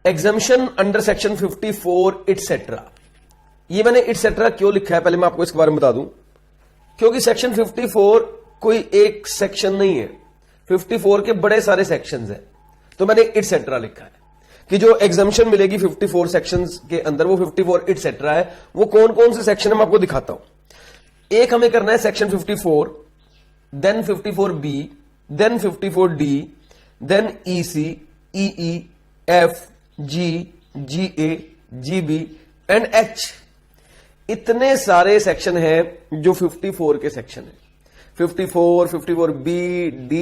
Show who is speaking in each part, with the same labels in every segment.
Speaker 1: Exemption under section 54 et cetera. ये मैंने et cetera क्यों लिखा है पहले मैं आपको इसके बारे में बता दूं, क्योंकि सेक्शन 54 कोई एक सेक्शन नहीं है, 54 के बड़े सारे सेक्शंस हैं, तो मैंने इटसेट्रा लिखा है कि जो एग्जम्पशन मिलेगी 54 सेक्शंस के अंदर वो 54 इटसेट्रा है। वो कौन कौन से सेक्शन है मैं आपको दिखाता हूं। एक हमें करना है section 54, then 54B, then 54D, then EC, EE, F, G, GA, GB and H। इतने सारे सेक्शन हैं जो 54 के सेक्शन है। 54, 54B, D,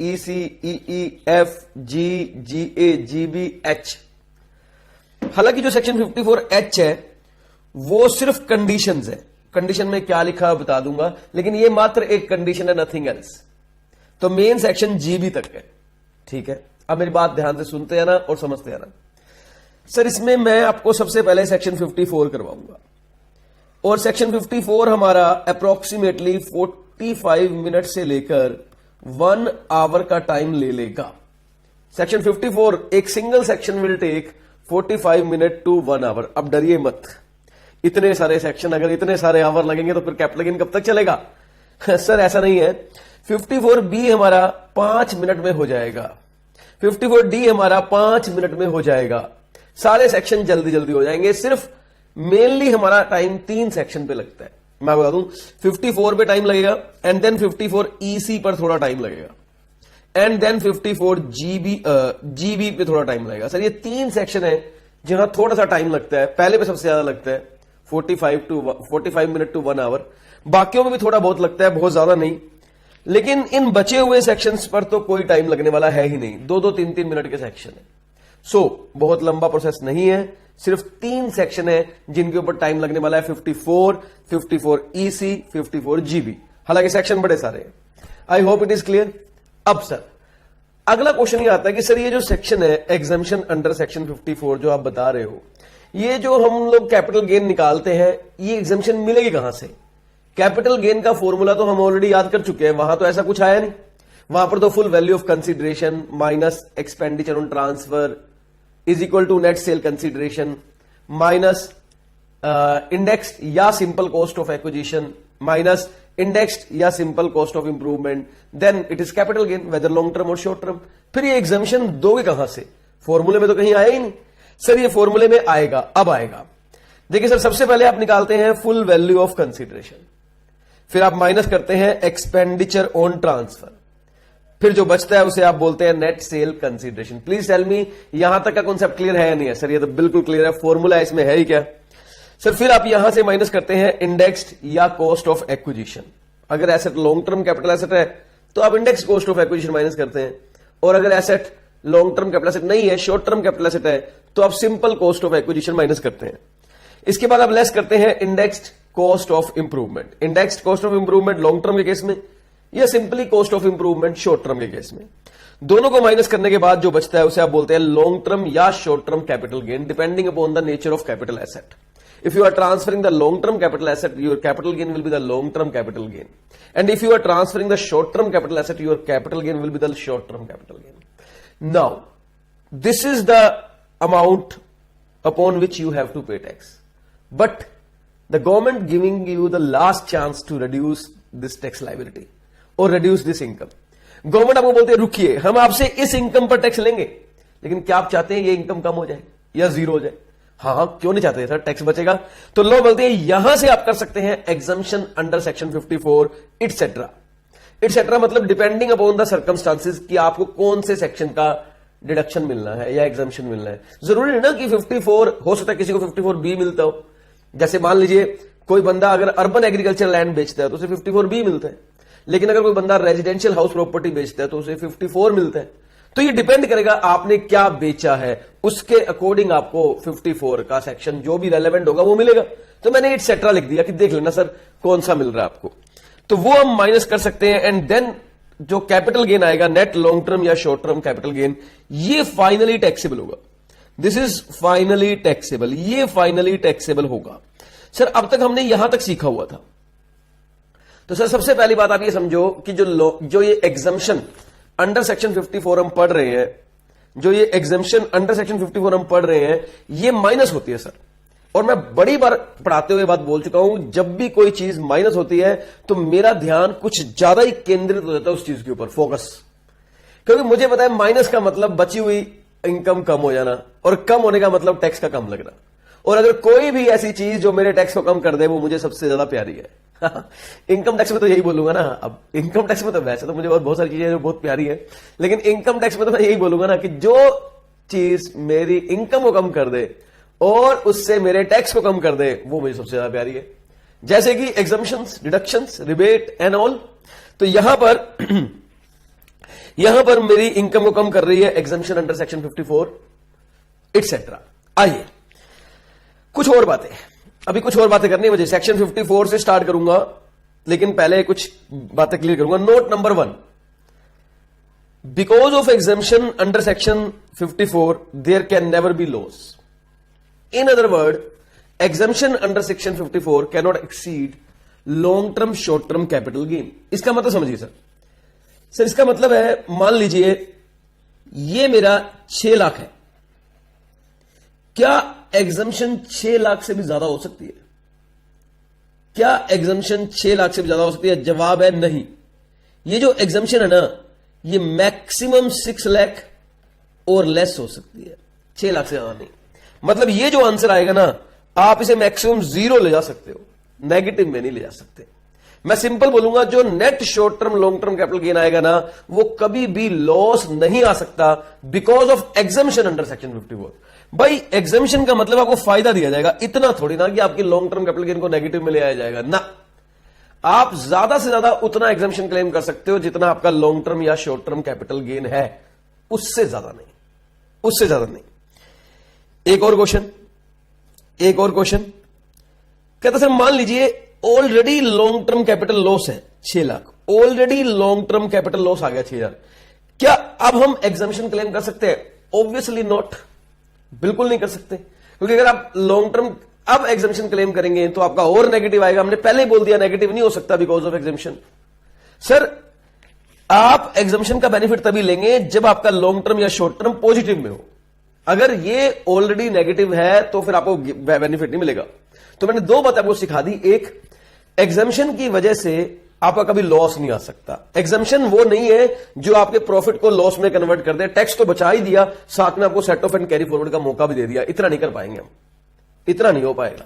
Speaker 1: EC, EE, F, G, GA, GB, H। हालांकि जो सेक्शन 54H है वो सिर्फ कंडीशंस है। कंडीशन में क्या लिखा बता दूंगा, लेकिन ये मात्र एक कंडीशन है, नथिंग एल्स। तो मेन सेक्शन GB तक है, ठीक है। अब मेरी बात ध्यान से सुनते आना और समझते आना। सर इसमें मैं आपको सबसे पहले सेक्शन 54 करवाऊंगा, और सेक्शन 54 हमारा अप्रोक्सीमेटली 45 मिनट से लेकर 1 आवर का टाइम ले लेगा। सेक्शन 54 एक single section will take 45 minute to 1 hour. अब डरिए मत, इतने सारे सेक्शन अगर इतने सारे आवर लगेंगे तो फिर कैपिटल गेन कब तक चलेगा? सर ऐसा नहीं है। 54B हमारा 5 मिनट में हो जाएगा, 54D हमारा 5 मिनट में हो जाएगा। सारे सेक्शन जल्दी जल्दी हो जाएंगे। सिर्फ मेनली हमारा टाइम 3 सेक्शन पे लगता है। मैं बता दूं 54 पे टाइम लगेगा, एंड देन 54 EC पर थोड़ा टाइम लगेगा, एंड देन 54 GB पे थोड़ा टाइम लगेगा। सर ये 3 सेक्शन है जहां थोड़ा सा टाइम लगता है। पहले पे सबसे ज्यादा लगता है 45 मिनट टू 1 आवर। बाकियों में भी थोड़ा बहुत लगता है, बहुत ज्यादा नहीं। लेकिन इन बचे हुए सेक्शंस पर तो कोई टाइम लगने वाला है ही नहीं। 2-2, 3-3 मिनट के सेक्शन है। बहुत लंबा प्रोसेस नहीं है। सिर्फ 3 सेक्शन है जिनके ऊपर टाइम लगने वाला है, 54, 54 EC, 54 GB। हालांकि सेक्शन बड़े सारे हैं। I hope it is clear. अब सर अगला क्वेश्चन ये आता है कि सर ये जो सेक्शन है एग्जम्पशन अंडर सेक्शन 54 जो आप बता रहे हो, ये जो हम लोग कैपिटल गेन निकालते हैं ये एग्जम्पशन मिलेगी कहां से? कैपिटल गेन का फॉर्मूला तो हम ऑलरेडी याद कर चुके हैं, वहां तो ऐसा कुछ आया नहीं। वहां पर तो full value of consideration minus expenditure on transfer is equal to net sale consideration minus indexed या simple cost of acquisition minus indexed या simple cost of improvement, then it is capital gain whether long term or short term. फिर ये एग्जामिशन दोगे कहां से? फॉर्मूले में तो कहीं आया ही नहीं। सर ये फॉर्मूले में आएगा, अब आएगा। देखिए सर सबसे पहले आप निकालते हैं फुल वैल्यू ऑफ कंसिडरेशन, फिर आप माइनस करते हैं एक्सपेंडिचर ऑन ट्रांसफर, फिर जो बचता है उसे आप बोलते हैं net sale consideration. Please tell me यहां तक का कॉन्सेप्ट क्लियर है या नहीं है? सर ये तो बिल्कुल क्लियर है, फॉर्मूला इसमें है ही क्या। सर फिर आप यहां से माइनस करते हैं इंडेक्स्ड या कॉस्ट ऑफ एक्विजिशन। अगर asset long term capital asset है तो आप index cost of acquisition minus करते हैं, और अगर asset long term capital asset नहीं है, शॉर्ट टर्म कैपिटल एसेट है, तो आप simple cost of acquisition minus करते हैं। इसके बाद आप लेस करते हैं indexed cost of improvement. Indexed cost of improvement long term के केस में या simply cost of improvement short term के केस में। दोनों को माइनस करने के बाद जो बचता है उसे आप बोलते हैं लॉन्ग टर्म या short term capital gain, depending upon the nature of capital asset. If you are transferring the long-term capital asset, your capital gain will be the long-term capital gain. And if you are transferring the short-term capital asset, your capital gain will be the short-term capital gain. Now, this is the amount upon which you have to pay tax. But the government giving you the last chance to reduce this tax liability or reduce this income. Government आपको बोलते हैं रुकिए, हम आपसे इस income पर tax लेंगे, लेकिन क्या आप चाहते हैं ये इनकम कम हो जाए या जीरो हो जाए? हाँ, क्यों नहीं चाहते सर, टैक्स बचेगा। तो लो बोलते हैं यहां से आप कर सकते हैं exemption under section 54 et cetera. Et cetera मतलब डिपेंडिंग अपॉन द सर्कमस्टांसेस कि आपको कौन से सेक्शन का डिडक्शन मिलना है या एग्जम्पशन मिलना है। जरूरी नहीं ना कि 54 हो सकता है किसी को 54B मिलता हो। जैसे मान लीजिए कोई बंदा अगर अर्बन एग्रीकल्चर लैंड बेचता है तो उसे 54B मिलता है, लेकिन अगर कोई बंदा रेजिडेंशियल हाउस प्रॉपर्टी बेचता है तो उसे 54 मिलता है। तो ये डिपेंड करेगा आपने क्या बेचा है, उसके अकॉर्डिंग आपको 54 का सेक्शन जो भी रेलेवेंट होगा वो मिलेगा। तो मैंने इटसेट्रा लिख दिया कि देख लेना सर कौन सा मिल रहा है आपको, तो वो हम माइनस कर सकते हैं। एंड देन जो कैपिटल गेन आएगा नेट लॉन्ग टर्म या शॉर्ट टर्म कैपिटल गेन, ये फाइनली टैक्सेबल होगा। दिस इज फाइनली टैक्सेबल, ये फाइनली टैक्सेबल होगा। सर अब तक हमने यहां तक सीखा हुआ था। तो सर सबसे पहली बात आप ये समझो कि जो ये एग्जम्पशन अंडर सेक्शन 54 हम पढ़ रहे हैं, जो ये एग्जेम्पशन अंडर सेक्शन 54 हम पढ़ रहे हैं, ये माइनस होती है सर। और मैं बड़ी बार पढ़ाते हुए बात बोल चुका हूं, जब भी कोई चीज माइनस होती है तो मेरा ध्यान कुछ ज्यादा ही केंद्रित हो जाता है उस चीज के ऊपर, फोकस। क्योंकि मुझे पता है माइनस का मतलब बची हुई इनकम कम हो जाना, और कम होने का मतलब टैक्स का कम लगना। और अगर कोई भी ऐसी चीज जो मेरे टैक्स को कम कर दे, वो मुझे सबसे ज्यादा प्यारी है। इनकम टैक्स में तो यही बोलूंगा ना। अब इनकम टैक्स में तो वैसे तो मुझे बहुत सारी चीजें जो बहुत प्यारी है, लेकिन इनकम टैक्स में तो मैं यही बोलूंगा ना कि जो चीज मेरी इनकम को कम कर दे और उससे मेरे टैक्स को कम कर दे, वो मुझे सबसे ज्यादा प्यारी है। जैसे कि exemptions, deductions, rebate and all. तो यहां पर मेरी इनकम को कम कर रही है एग्जम्पशन अंडर सेक्शन 54 एटसेट्रा। आइए कुछ और बातें, अभी कुछ और बातें करनी है मुझे। सेक्शन 54 से स्टार्ट करूंगा, लेकिन पहले कुछ बातें क्लियर करूंगा। Note number 1, because of exemption under section 54 there can never be loss. In other word, exemption under section 54 can not exceed long term short term capital gain. इसका मतलब समझिए सर, इसका मतलब है, मान लीजिए ये मेरा 6 लाख है, क्या एग्जम्पशन 6 लाख से भी ज्यादा हो सकती है? क्या एग्जम्पशन 6 लाख से भी ज्यादा हो सकती है? जवाब है नहीं। ये जो एग्जम्पशन है ना, ये मैक्सिमम 6 लाख और लेस हो सकती है, 6 लाख से ज्यादा नहीं। मतलब ये जो आंसर आएगा ना, आप इसे मैक्सिमम 0 ले जा सकते हो, नेगेटिव में नहीं ले जा सकते। मैं सिंपल बोलूंगा, जो net short term long term capital gain आएगा ना, वो कभी भी लॉस नहीं आ सकता because of exemption under section 54। भाई एग्जम्पशन का मतलब आपको फायदा दिया जाएगा, इतना थोड़ी ना कि आपकी लॉन्ग टर्म कैपिटल गेन को नेगेटिव में ले आया जाएगा ना। आप ज्यादा से ज्यादा उतना एग्जम्पशन क्लेम कर सकते हो जितना आपका लॉन्ग टर्म या शॉर्ट टर्म कैपिटल गेन है, उससे ज्यादा नहीं, उससे ज्यादा नहीं। एक और क्वेश्चन कहता सर, मान लीजिए already long term capital loss है 6 lakh, already long term capital loss आ गया 6000, क्या अब हम एग्जम्पशन क्लेम कर सकते हैं? ऑब्वियसली नॉट, बिल्कुल नहीं कर सकते। क्योंकि अगर आप लॉन्ग टर्म अब एग्जम्पशन क्लेम करेंगे तो आपका और नेगेटिव आएगा। हमने पहले ही बोल दिया नेगेटिव नहीं हो सकता बिकॉज ऑफ एग्जम्पशन। सर, आप एग्जम्पशन का बेनिफिट तभी लेंगे जब आपका लॉन्ग टर्म या शॉर्ट टर्म पॉजिटिव में हो। अगर ये ऑलरेडी नेगेटिव है तो फिर आपको बेनिफिट नहीं मिलेगा। तो मैंने 2 बातें आपको सिखा दी। एक, एग्जम्पशन की वजह से आपका कभी लॉस नहीं आ सकता। एग्जम्पशन वो नहीं है जो आपके प्रॉफिट को लॉस में कन्वर्ट कर दे। टैक्स तो बचा ही दिया, साथ में आपको set of and carry forward का मौका भी दे दिया। इतना नहीं कर पाएंगे हम, इतना नहीं हो पाएगा।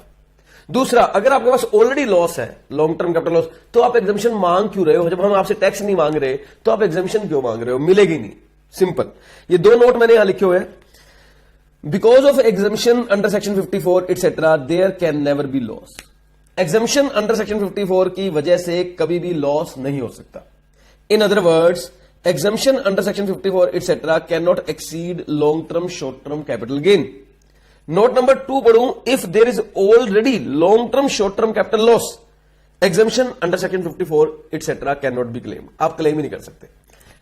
Speaker 1: दूसरा, अगर आपके पास ऑलरेडी लॉस है, लॉन्ग टर्म कैपिटल लॉस, तो आप एग्जम्पशन मांग क्यों रहे हो? जब हम आपसे टैक्स नहीं मांग रहे तो आप एग्जम्पशन क्यों मांग रहे हो? मिलेगी नहीं, सिंपल। ये 2 नोट मैंने यहां लिखे हुए हैं। Because of exemption under section 54 etcetera there can never be loss. Exemption under section 54 की वजह से कभी भी लॉस नहीं हो सकता। In other words, exemption under section 54 etcetera can not exceed long term short term capital gain. Note number 2 पढ़ूं, if there is already long term short term capital loss, exemption under section 54 etcetera can not be claim. आप claim ही नहीं कर सकते।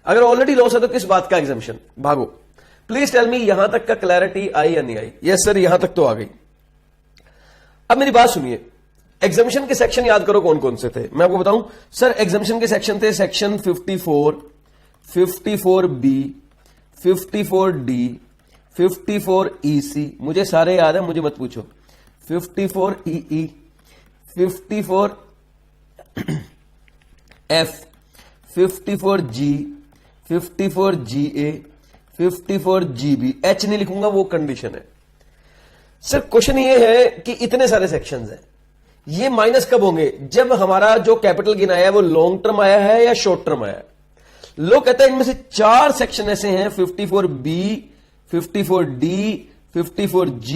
Speaker 1: अगर already loss है तो किस बात का एग्जम्पशन? भागो। प्लीज टेल मी, यहां तक का क्लैरिटी आई या नहीं आई? यस सर, यहां तक तो आ गई। अब मेरी बात सुनिए, एग्जम्पशन के सेक्शन याद करो कौन कौन से थे। मैं आपको बताऊं सर, एग्जम्पशन के सेक्शन थे सेक्शन 54, 54B, 54D, 54EC। मुझे सारे याद है, मुझे मत पूछो। 54EE, 54F, 54G, 54GA, 54GB। H नहीं लिखूंगा, वो कंडीशन है। सर क्वेश्चन ये है कि इतने सारे सेक्शंस हैं, ये माइनस कब होंगे? जब हमारा जो कैपिटल गेन आया है वो लॉन्ग टर्म आया है या शॉर्ट टर्म आया है। लोग कहते हैं इनमें से 4 सेक्शन ऐसे हैं, 54B, 54D, 54G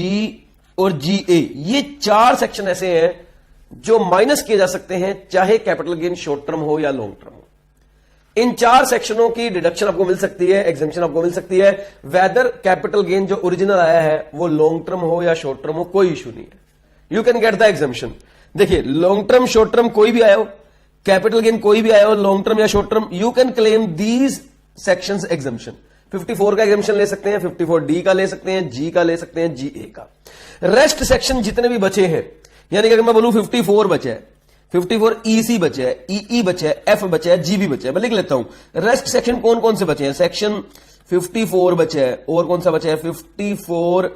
Speaker 1: और GA। ये 4 सेक्शन ऐसे हैं जो माइनस किए जा सकते हैं, चाहे कैपिटल गेन शॉर्ट टर्म हो या लॉन्ग टर्म हो। इन 4 सेक्शनों की डिडक्शन आपको मिल सकती है, एग्जम्पशन आपको मिल सकती है, वेदर कैपिटल गेन जो ओरिजिनल आया है वो लॉन्ग टर्म हो या शॉर्ट टर्म हो, कोई इशू नहीं है। You can get the exemption. देखिए, लॉन्ग टर्म शॉर्ट टर्म कोई भी आया हो, कैपिटल गेन कोई भी आया हो, लॉन्ग टर्म या short term, you can claim these sections exemption. 54 का एग्जम्पशन ले सकते हैं, 54D का ले सकते हैं, G का ले सकते हैं, GA का। रेस्ट सेक्शन जितने भी बचे हैं, यानी कि अगर मैं बोलूं 54 बचे है, 54EC बचे है, EE बचे है, F बचे है, GB बचे है, मैं लिख लेता हूं। रेस्ट सेक्शन कौन कौन से बचे हैं? सेक्शन 54 बचा है, और कौन सा बचा है 54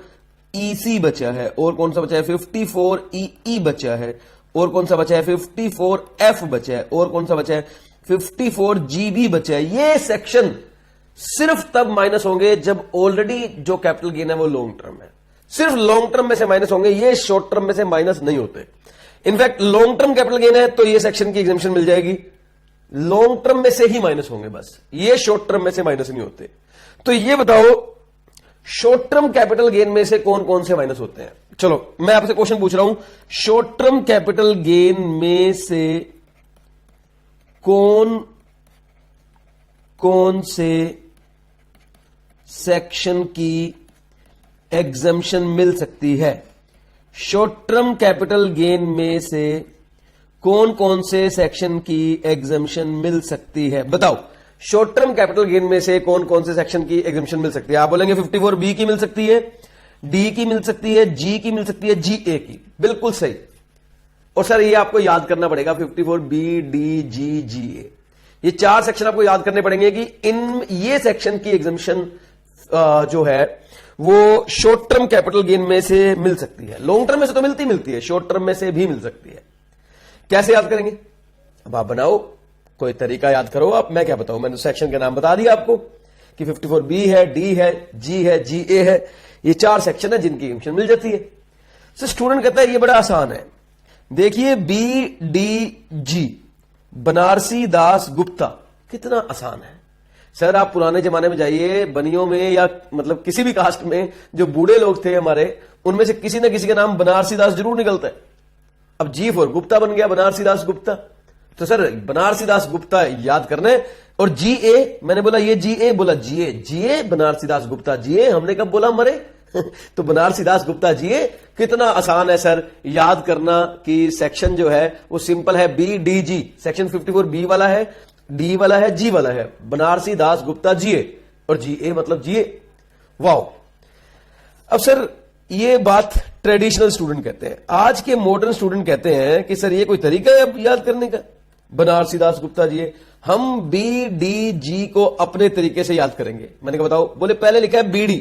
Speaker 1: EC बचा है, और कौन सा बचा है 54 EE बचा है, और कौन सा बचा है 54 F बचा है, और कौन सा बचा है 54 GB बचा है। ये सेक्शन सिर्फ तब माइनस होंगे जब ऑलरेडी जो कैपिटल गेन है वो लॉन्ग टर्म है। सिर्फ लॉन्ग टर्म में से माइनस होंगे, ये शॉर्ट टर्म में से माइनस नहीं होते। In fact long term capital gain है तो ये सेक्शन की एग्जेम्पशन मिल जाएगी, लॉन्ग टर्म में से ही माइनस होंगे बस, ये शॉर्ट टर्म में से माइनस नहीं होते। तो ये बताओ शॉर्ट टर्म कैपिटल गेन में से कौन कौन से माइनस होते हैं। चलो मैं आपसे क्वेश्चन पूछ रहा हूं, शॉर्ट टर्म कैपिटल गेन में से कौन कौन से सेक्शन की एग्जम्पशन मिल सकती है। शॉर्ट टर्म कैपिटल गेन में से कौन कौन से सेक्शन की एग्जम्पशन मिल सकती है, बताओ। शॉर्ट टर्म कैपिटल गेन में से कौन कौन से सेक्शन की एग्जम्पशन मिल सकती है। आप बोलेंगे 54B की मिल सकती है, D की मिल सकती है, G की मिल सकती है, GA की, बिल्कुल सही। और सर ये आपको याद करना पड़ेगा 54B, D, G, GA, ये 4 सेक्शन आपको याद करने पड़ेंगे कि इन ये सेक्शन की एग्जम्पशन जो है वो शॉर्ट टर्म कैपिटल गेन में से मिल सकती है। लॉन्ग टर्म में से तो मिलती है, शॉर्ट टर्म में से भी मिल सकती है। कैसे याद करेंगे, अब आप बनाओ, कोई तरीका याद करो आप, मैं क्या बताऊं, मैंने सेक्शन के नाम बता दिया आपको कि 54B है, D है, G है, GA है, ये 4 सेक्शन है जिनकी एग्जम्पशन मिल जाती है। तो स्टूडेंट कहता है ये बड़ा आसान है, देखिए BDG बनारसी दास गुप्ता, कितना आसान है सर। आप पुराने जमाने में जाइए, बनियों में या मतलब किसी भी कास्ट में जो बूढ़े लोग थे हमारे, उनमें से किसी ना किसी का नाम बनारसी दास जरूर निकलता है। अब G फॉर गुप्ता बन गया, बनारसी दास गुप्ता। तो सर बनारसी दास गुप्ता याद करना है। और GA, मैंने बोला ये GA, बोला GA बनारसी दास गुप्ता, GA हमने कब बोला मरे तो बनारसी दास गुप्ता GA, कितना आसान है सर याद करना कि सेक्शन जो है वो सिंपल है, BDG सेक्शन 54B वाला है, D वाला है, G वाला है, बनारसी दास गुप्ता GA, और GA मतलब GA। वाओ। अब सर ये बात ट्रेडिशनल स्टूडेंट कहते हैं, आज के मॉडर्न स्टूडेंट कहते हैं कि सर ये कोई तरीका है याद करने का, बनारसी दास गुप्ता GA। हम BDG को अपने तरीके से याद करेंगे। मैंने कहा बताओ, बोले पहले लिखा है बीड़ी,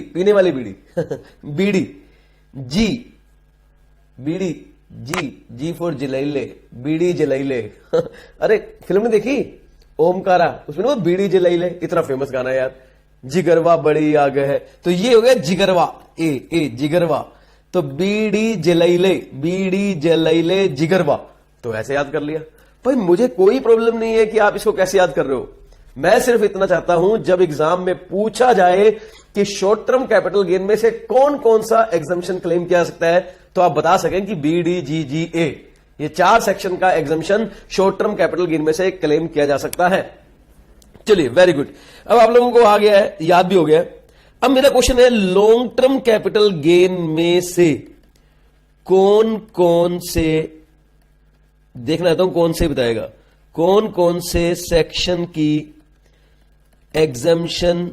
Speaker 1: पीने वाली बीड़ी बीड़ी, G फॉर जलैले, बीड़ी जलैले अरे फिल्म ने देखी ओमकारा, उसमें वो बीड़ी जलैले, इतना फेमस गाना है यार, जिगरवा बड़ी आगे है, तो ये हो गया जिगरवा, ए जिगरवा, तो बीड़ी जलैले जिगरवा, तो ऐसे याद कर लिया। भाई मुझे कोई प्रॉब्लम नहीं है कि आप इसको कैसे याद कर रहे हो, मैं सिर्फ इतना चाहता हूं जब एग्जाम में पूछा जाए कि शॉर्ट टर्म कैपिटल गेन में से कौन कौन सा एग्जम्पशन क्लेम किया जा सकता है, तो आप बता सकें कि BDGGA, ये 4 सेक्शन का exemption short term capital gain में से क्लेम किया जा सकता है। चलिए वेरी गुड, अब आप लोगों को आ गया है, याद भी हो गया। अब मेरा क्वेश्चन है लॉन्ग टर्म कैपिटल गेन में से कौन कौन से, देखना चाहता हूं कौन से बताएगा, कौन कौन से सेक्शन की एग्जम्पशन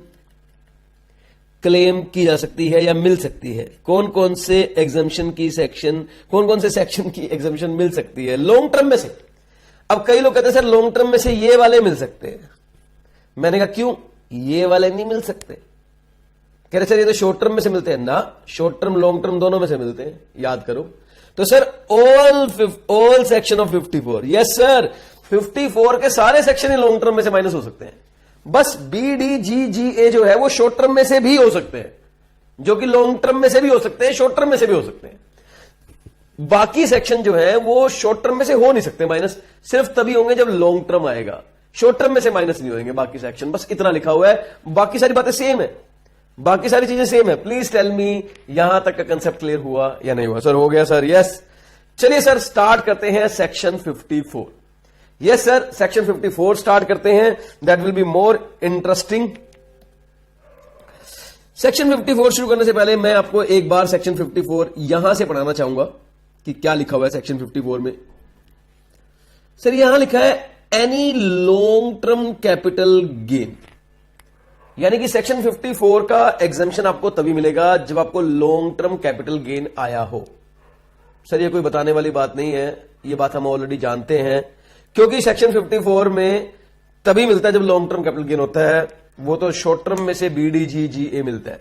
Speaker 1: क्लेम की जा सकती है या मिल सकती है, कौन कौन से एग्जम्पशन की सेक्शन, कौन कौन से सेक्शन की एग्जम्पशन मिल सकती है लॉन्ग टर्म में से। अब कई लोग कहते हैं सर लॉन्ग टर्म में से ये वाले मिल सकते हैं, मैंने कहा क्यों, ये वाले नहीं मिल सकते। कह रहे सर ये तो शॉर्ट टर्म में से मिलते हैं ना, शॉर्ट टर्म लॉन्ग टर्म दोनों में से मिलते हैं, याद करो। तो sir all section of 54, yes sir 54 के सारे सेक्शन ही लॉन्ग टर्म में से माइनस हो सकते हैं, बस BDGGA जो है वो शॉर्ट टर्म में से भी हो सकते हैं, जो कि लॉन्ग टर्म में से भी हो सकते हैं, शॉर्ट टर्म में से भी हो सकते हैं। बाकी सेक्शन जो है वो शॉर्ट टर्म में से हो नहीं सकते माइनस, सिर्फ तभी होंगे जब लॉन्ग टर्म आएगा, शॉर्ट टर्म में से माइनस नहीं होंगे बाकी सेक्शन, बस इतना लिखा हुआ है, बाकी सारी बातें सेम है, बाकी सारी चीजें सेम है। प्लीज टेल मी यहां तक का कंसेप्ट क्लियर हुआ या नहीं हुआ। सर हो गया सर, यस। चलिए सर स्टार्ट करते हैं section 54। Yes sir section 54 start करते हैं, that will be more interesting. Section 54 शुरू करने से पहले मैं आपको एक बार सेक्शन 54 यहां से पढ़ाना चाहूंगा कि क्या लिखा हुआ है सेक्शन 54 में। सर यहां लिखा है any long term capital gain, यानी कि सेक्शन 54 का एग्जम्पशन आपको तभी मिलेगा जब आपको लॉन्ग टर्म कैपिटल गेन आया हो। सर ये कोई बताने वाली बात नहीं है, ये बात हम ऑलरेडी जानते हैं, क्योंकि सेक्शन 54 में तभी मिलता है जब लॉन्ग टर्म कैपिटल गेन होता है। वो तो शॉर्ट टर्म में से BDGGA मिलता है।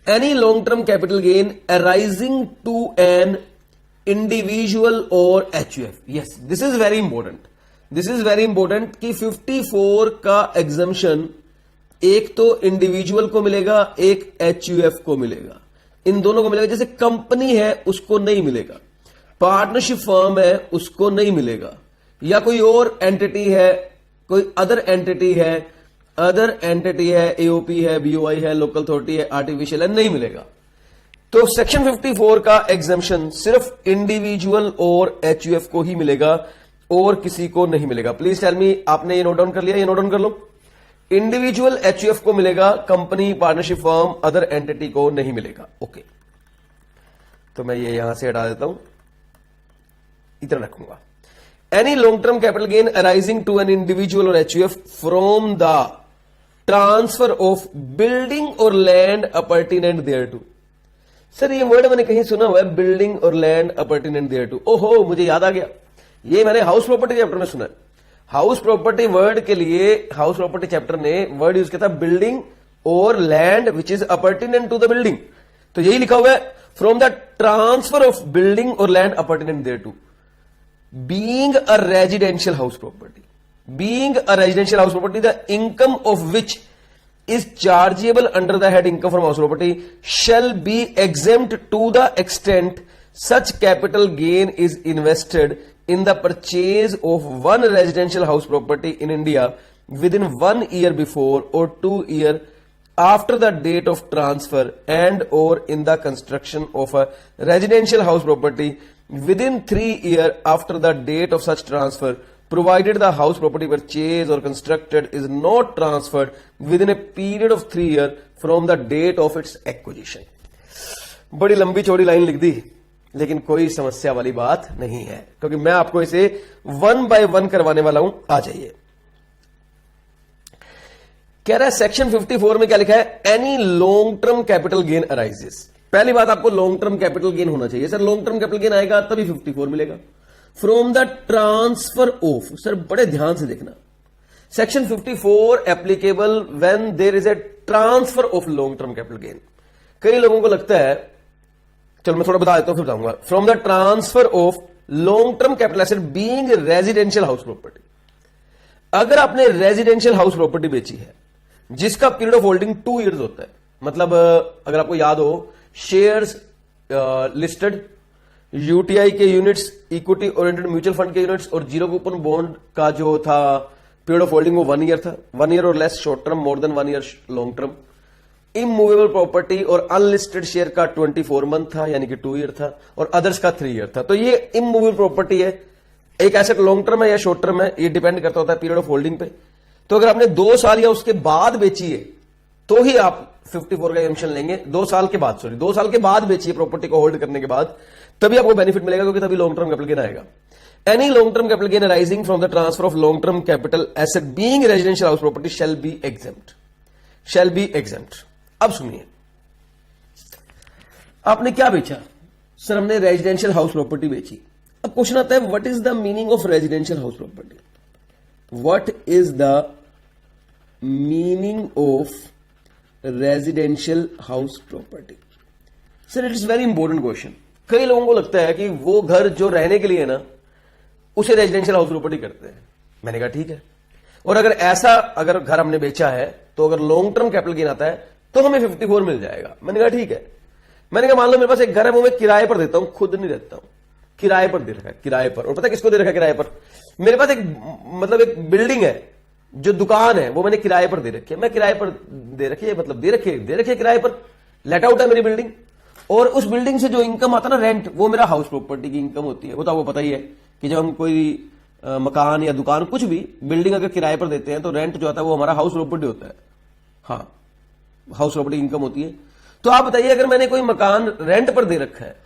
Speaker 1: Any long term capital gain arising to an individual और HUF। Yes, this is very important, this is very important कि 54 का एग्जम्पशन एक तो इंडिविजुअल को मिलेगा, एक HUF को मिलेगा, इन दोनों को मिलेगा। जैसे कंपनी है उसको नहीं मिलेगा, पार्टनरशिप फर्म है उसको नहीं मिलेगा, या कोई और एंटिटी है, कोई अदर एंटिटी है, AOP है, BOI है, लोकल अथॉरिटी है, आर्टिफिशियल है, नहीं मिलेगा। तो सेक्शन 54 का एग्जम्पशन सिर्फ इंडिविजुअल और HUF को ही मिलेगा और किसी को नहीं मिलेगा। प्लीज टेल मी, आपने ये नोट डाउन कर लिया? ये नोट डाउन कर लो। इंडिविजुअल HUF को मिलेगा, company, partnership firm, other entity को नहीं मिलेगा। ओके, तो मैं ये यहां से हटा देता हूं, इतना रखूंगा। Any long term capital gain arising to an individual और HUF from the transfer of building और land appurtenant thereto. Sir ये वर्ड मैंने कहीं सुना हुआ है, बिल्डिंग और लैंड अपॉर्टिनेंट देयर टू। ओहो, मुझे याद आ गया, ये मैंने हाउस प्रॉपर्टी चैप्टर में सुना है। हाउस प्रॉपर्टी वर्ड के लिए हाउस प्रॉपर्टी चैप्टर ने वर्ड यूज किया था बिल्डिंग और land which is appurtenant to the building. तो यही लिखा हुआ है, from the transfer of building और land appurtenant thereto, being a residential house property, being a residential house property, the income of which is chargeable under the head income from house property shall be exempt to the extent such capital gain is invested in the purchase of one residential house property in India within 1 year before or 2 years after the date of transfer and or in the construction of a residential house property within 3 years after the date of such transfer, provided the house property purchased or constructed is not transferred within a period of 3 years from the date of its acquisition। बड़ी लंबी चौड़ी line लिख दी, लेकिन कोई समस्या वाली बात नहीं है, क्योंकि मैं आपको इसे 1 by 1 करवाने वाला हूं। आ जाइए, कह रहा है सेक्शन 54 में क्या लिखा है, any long term capital gain arises. पहली बात, आपको लॉन्ग टर्म कैपिटल गेन होना चाहिए। Sir long term capital gain आएगा तभी 54 मिलेगा। From the transfer of, sir बड़े ध्यान से देखना, section 54 applicable when there is a transfer of long term capital gain. कई लोगों को लगता है, चलो मैं थोड़ा बता देता हूं फिर बताऊंगा। From the transfer of long term capital asset being residential house property, अगर आपने रेजिडेंशियल हाउस प्रॉपर्टी बेची है जिसका पीरियड ऑफ होल्डिंग 2 years होता है, मतलब अगर आपको याद हो, शेयर्स लिस्टेड, यूटीआई के units, equity oriented mutual fund के यूनिट्स और जीरो कूपन बॉन्ड का जो था पीरियड ऑफ होल्डिंग वो 1 year था, 1 year और less short term, more than 1 year long term. Immovable property और अनलिस्टेड शेयर का 24 month था, यानी कि 2 year था, और अदर्स का 3 year था। तो ये इमूवेबल प्रॉपर्टी है, एक एसेट लॉन्ग टर्म है या शॉर्ट टर्म है, ये डिपेंड करता होता है पीरियड ऑफ होल्डिंग पे। तो अगर आपने 2 साल या उसके बाद बेची है तो ही आप 54 का एग्जम्पशन लेंगे। 2 साल के बाद, सॉरी 2 साल के बाद बेचिए प्रॉपर्टी को होल्ड करने के बाद, तभी आपको बेनिफिट मिलेगा, क्योंकि तभी लॉन्ग टर्म कैपिटल गेन आएगा। Any long term capital gain arising from the transfer of long term capital asset being residential house property shall be exempt, shell be exempt. अब सुनिए, आपने क्या बेचा? सर हमने रेजिडेंशियल हाउस प्रॉपर्टी बेची। अब question आता है, what is the meaning of residential house property? What is the meaning of residential house property? Sir it is very important question. कई लोगों को लगता है कि वो घर जो रहने के लिए है ना, उसे रेजिडेंशियल हाउस प्रॉपर्टी करते हैं। मैंने कहा ठीक है, और अगर ऐसा अगर घर हमने बेचा है तो अगर लॉन्ग टर्म कैपिटल गेन आता है तो हमें 54 मिल जाएगा। मैंने कहा ठीक है। मैंने कहा मान लो मेरे पास एक घर है, वो मैं किराए पर देता हूं, खुद नहीं रहता हूं, किराए पर दे रखा है, किराए पर। और पता है किसको दे रखा है किराए पर? मेरे पास एक मतलब एक बिल्डिंग है, जो दुकान है वो मैंने किराए पर दे रखी है। मैं किराए पर दे रखी है, मतलब दे रखी है किराए पर, लेट आउट है मेरी बिल्डिंग, और उस बिल्डिंग से जो इनकम आता है ना, रेंट, वो मेरा हाउस प्रॉपर्टी की इनकम होती है। वो तो आपको पता ही है कि जब हम कोई मकान या दुकान, कुछ भी बिल्डिंग अगर किराए पर देते हैं तो रेंट जो आता है वो हमारा हाउस प्रॉपर्टी होता है। हाँ, हाउस प्रॉपर्टी इनकम होती है। तो आप बताइए, अगर मैंने कोई मकान रेंट पर दे रखा है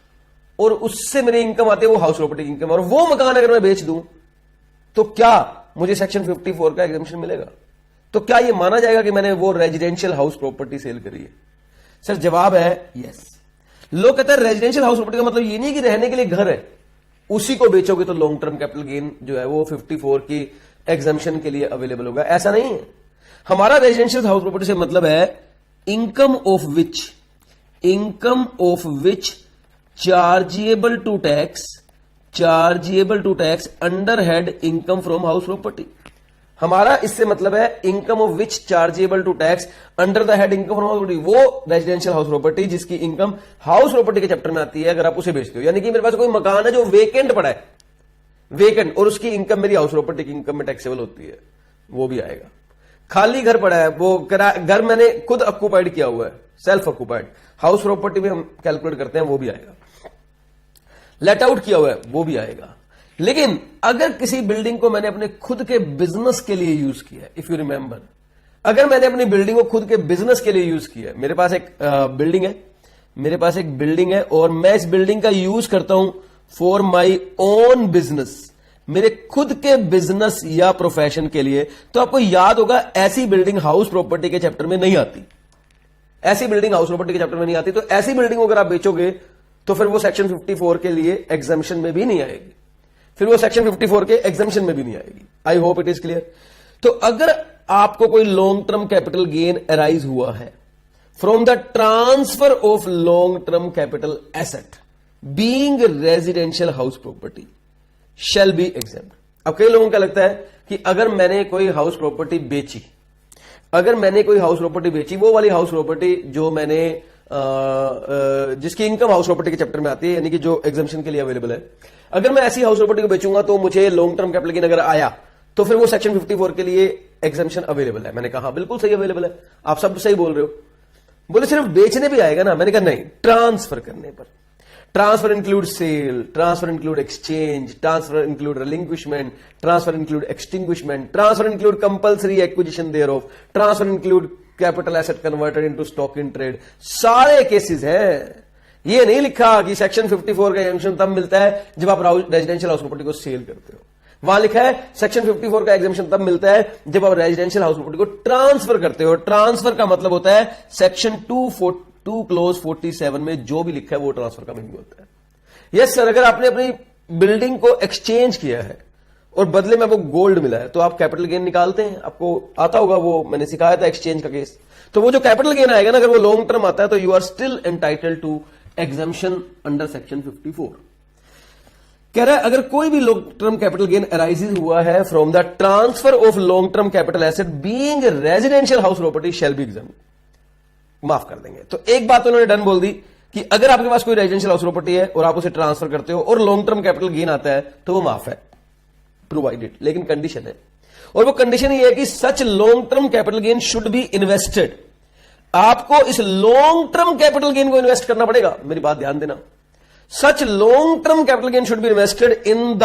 Speaker 1: और उससे मेरी इनकम आती है वो हाउस प्रॉपर्टी की इनकम, और वो मकान अगर मैं बेच दूं तो क्या मुझे सेक्शन 54 का एग्जम्पशन मिलेगा? तो क्या ये माना जाएगा कि मैंने वो रेजिडेंशियल हाउस प्रॉपर्टी सेल करी है? सर जवाब है यस। लोग कहते हैं रेजिडेंशियल हाउस प्रॉपर्टी का मतलब ये नहीं कि रहने के लिए घर है, उसी को बेचोगे तो लॉन्ग टर्म कैपिटल गेन जो है वो 54 की एग्जम्पशन के लिए अवेलेबल होगा। ऐसा नहीं है। हमारा रेजिडेंशियल हाउस प्रॉपर्टी से मतलब है income of which chargeable to tax under head income from house property. हमारा इससे मतलब है income of which chargeable to tax under the head income from house property, वो रेजिडेंशियल हाउस प्रॉपर्टी जिसकी income house property के chapter में आती है, अगर आप उसे बेचते हो। यानी कि मेरे पास कोई मकान है जो वेकेंट पड़ा है, वेकेंट, और उसकी इनकम मेरी हाउस प्रॉपर्टी की इनकम में टैक्सेबल होती है, वो भी आएगा। खाली घर पड़ा है, वो घर मैंने खुद ऑक्यूपाइड किया हुआ है, सेल्फ ऑक्यूपाइड, हाउस प्रॉपर्टी में हम कैलकुलेट करते हैं, वो भी आएगा। लेट आउट किया हुआ है, वो भी आएगा। लेकिन अगर किसी बिल्डिंग को मैंने अपने खुद के बिजनेस के लिए यूज किया है, इफ यू रिमेंबर, अगर मैंने अपनी बिल्डिंग को खुद के बिजनेस के लिए यूज किया है, मेरे पास एक बिल्डिंग है और मैं इस बिल्डिंग का यूज करता हूं फॉर माई ओन बिजनेस, मेरे खुद के बिजनेस या प्रोफेशन के लिए, तो आपको याद होगा ऐसी बिल्डिंग हाउस प्रॉपर्टी के चैप्टर में नहीं आती। ऐसी बिल्डिंग हाउस प्रॉपर्टी के चैप्टर में नहीं आती, तो ऐसी बिल्डिंग अगर आप बेचोगे तो फिर वो सेक्शन 54 के लिए एग्जाम्शन में भी नहीं आएगी, फिर वो सेक्शन 54 के एग्जाम्शन में भी नहीं आएगी। I hope it is clear. तो अगर आपको कोई long term capital gain arise हुआ है from the transfer of long term capital asset being residential house property shall be exempt. अब कई लोगों का लगता है कि अगर मैंने कोई हाउस प्रॉपर्टी बेची, वो वाली हाउस प्रॉपर्टी जो मैंने जिसकी इनकम हाउस प्रॉपर्टी के चैप्टर में आती है, यानी कि जो एग्जाम्शन के लिए अवेलेबल है, अगर मैं ऐसी हाउस प्रॉपर्टी को बेचूंगा तो मुझे लॉन्ग टर्म कैपिटल गेन अगर आया तो फिर वो सेक्शन 54 के लिए एग्जाम्शन अवेलेबल है। मैंने कहा बिल्कुल सही अवेलेबल है, आप सब सही बोल रहे हो। बोले सिर्फ बेचने भी आएगा ना, मैंने कहा नहीं, ट्रांसफर करने पर। Transfer include sale, transfer include exchange, transfer include relinquishment, transfer include extinguishment, transfer include compulsory acquisition thereof, transfer include capital asset converted into stock in trade. सारे केसेस हैं। ये नहीं लिखा कि सेक्शन 54 का एग्जेम्पशन तब मिलता है जब आप रेजिडेंशियल हाउस प्रॉपर्टी को सेल करते हो। वहां लिखा है सेक्शन 54 का एग्जेम्पशन तब मिलता है जब आप रेजिडेंशियल हाउस प्रॉपर्टी को ट्रांसफर करते हो। ट्रांसफर का मतलब होता है सेक्शन 2 क्लोज 47 में जो भी लिखा है वो ट्रांसफर का मीनिंग होता है। यस सर, अगर आपने अपनी बिल्डिंग को एक्सचेंज किया है और बदले में आपको गोल्ड मिला है तो आप कैपिटल गेन निकालते हैं, आपको आता होगा, वो मैंने सिखाया था एक्सचेंज का केस। तो वो जो कैपिटल गेन आएगा ना, अगर वो लॉन्ग टर्म आता है तो you are still entitled to exemption under section 54। कह रहा है अगर कोई भी long term capital gain arises हुआ है from the transfer of long term capital asset being residential house property shall be exempted, माफ कर देंगे। तो एक बात उन्होंने डन बोल दी कि अगर आपके पास कोई रेजिडेंशियल हाउस प्रॉपर्टी है और आप उसे ट्रांसफर करते हो और लॉन्ग टर्म कैपिटल गेन आता है तो वो माफ है, प्रोवाइडेड। लेकिन कंडीशन है, और वो कंडीशन ये है कि सच long term capital gain should be invested. आपको इस लॉन्ग टर्म कैपिटल गेन को इन्वेस्ट करना पड़ेगा, मेरी बात ध्यान देना। सच long term capital gain should be invested in the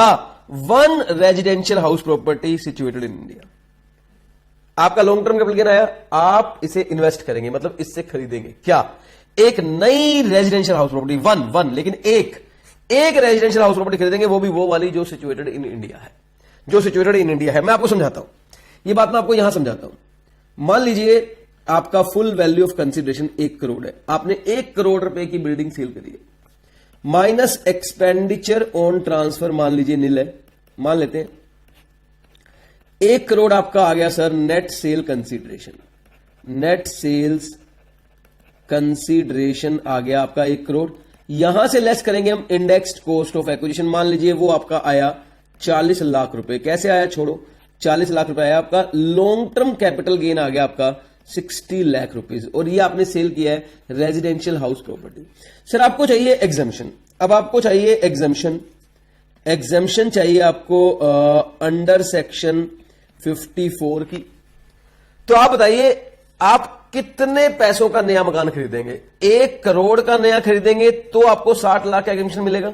Speaker 1: one residential house property situated in India. आपका लॉन्ग टर्म कैपिटल गेन आया, आप इसे इन्वेस्ट करेंगे, मतलब इससे खरीदेंगे क्या, एक नई रेजिडेंशियल हाउस प्रॉपर्टी, वन लेकिन एक रेजिडेंशियल हाउस प्रॉपर्टी खरीदेंगे, वो भी वो वाली जो सिचुएटेड इन इंडिया है, मैं आपको समझाता हूं, ये बात मैं आपको यहां समझाता हूं। मान लीजिए आपका full value of consideration 1 crore है, आपने 1 करोड़ रुपए की बिल्डिंग सेल करी है, माइनस एक्सपेंडिचर ऑन ट्रांसफर मान लीजिए नील है, मान लेते हैं 1 करोड़ आपका आ गया sir net sale consideration, net sales consideration आ गया आपका 1 करोड़। यहां से लेस करेंगे हम इंडेक्स्ड कॉस्ट ऑफ एक्विजिशन, मान लीजिए वो आपका आया 40 लाख रुपए। कैसे आया, छोड़ो, 40 लाख रुपए आया आपका। लॉन्ग टर्म कैपिटल गेन आ गया आपका 60 लाख रुपीज, और ये आपने सेल किया है रेजिडेंशियल हाउस प्रॉपर्टी। सर आपको चाहिए एग्जाम्शन, अब आपको चाहिए एग्जाम्शन चाहिए आपको अंडर सेक्शन 54 की। तो आप बताइए आप कितने पैसों का नया मकान खरीदेंगे? 1 करोड़ का नया खरीदेंगे तो आपको 60 लाख का एग्जाम्शन मिलेगा,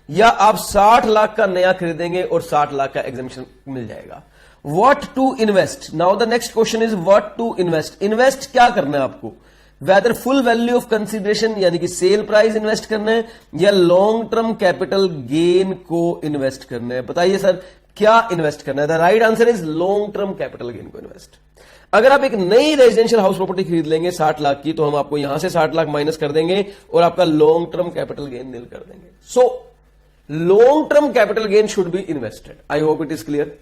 Speaker 1: या आप 60 लाख का नया खरीदेंगे और 60 लाख का एग्जाम्शन मिल जाएगा। What to invest? Now the next question is what to invest. Invest क्या करना है आपको? Whether full value of consideration यानी कि सेल प्राइस इन्वेस्ट करना है, या लॉन्ग टर्म कैपिटल गेन को इन्वेस्ट करना है? बताइए सर क्या इन्वेस्ट करना है? The right answer is long term capital gain को इन्वेस्ट। अगर आप एक नई रेजिडेंशियल हाउस प्रॉपर्टी खरीद लेंगे 60 लाख की, तो हम आपको यहां से 60 लाख माइनस कर देंगे और आपका लॉन्ग टर्म कैपिटल गेन नील कर देंगे। So long term capital gain should be invested. I hope it is clear.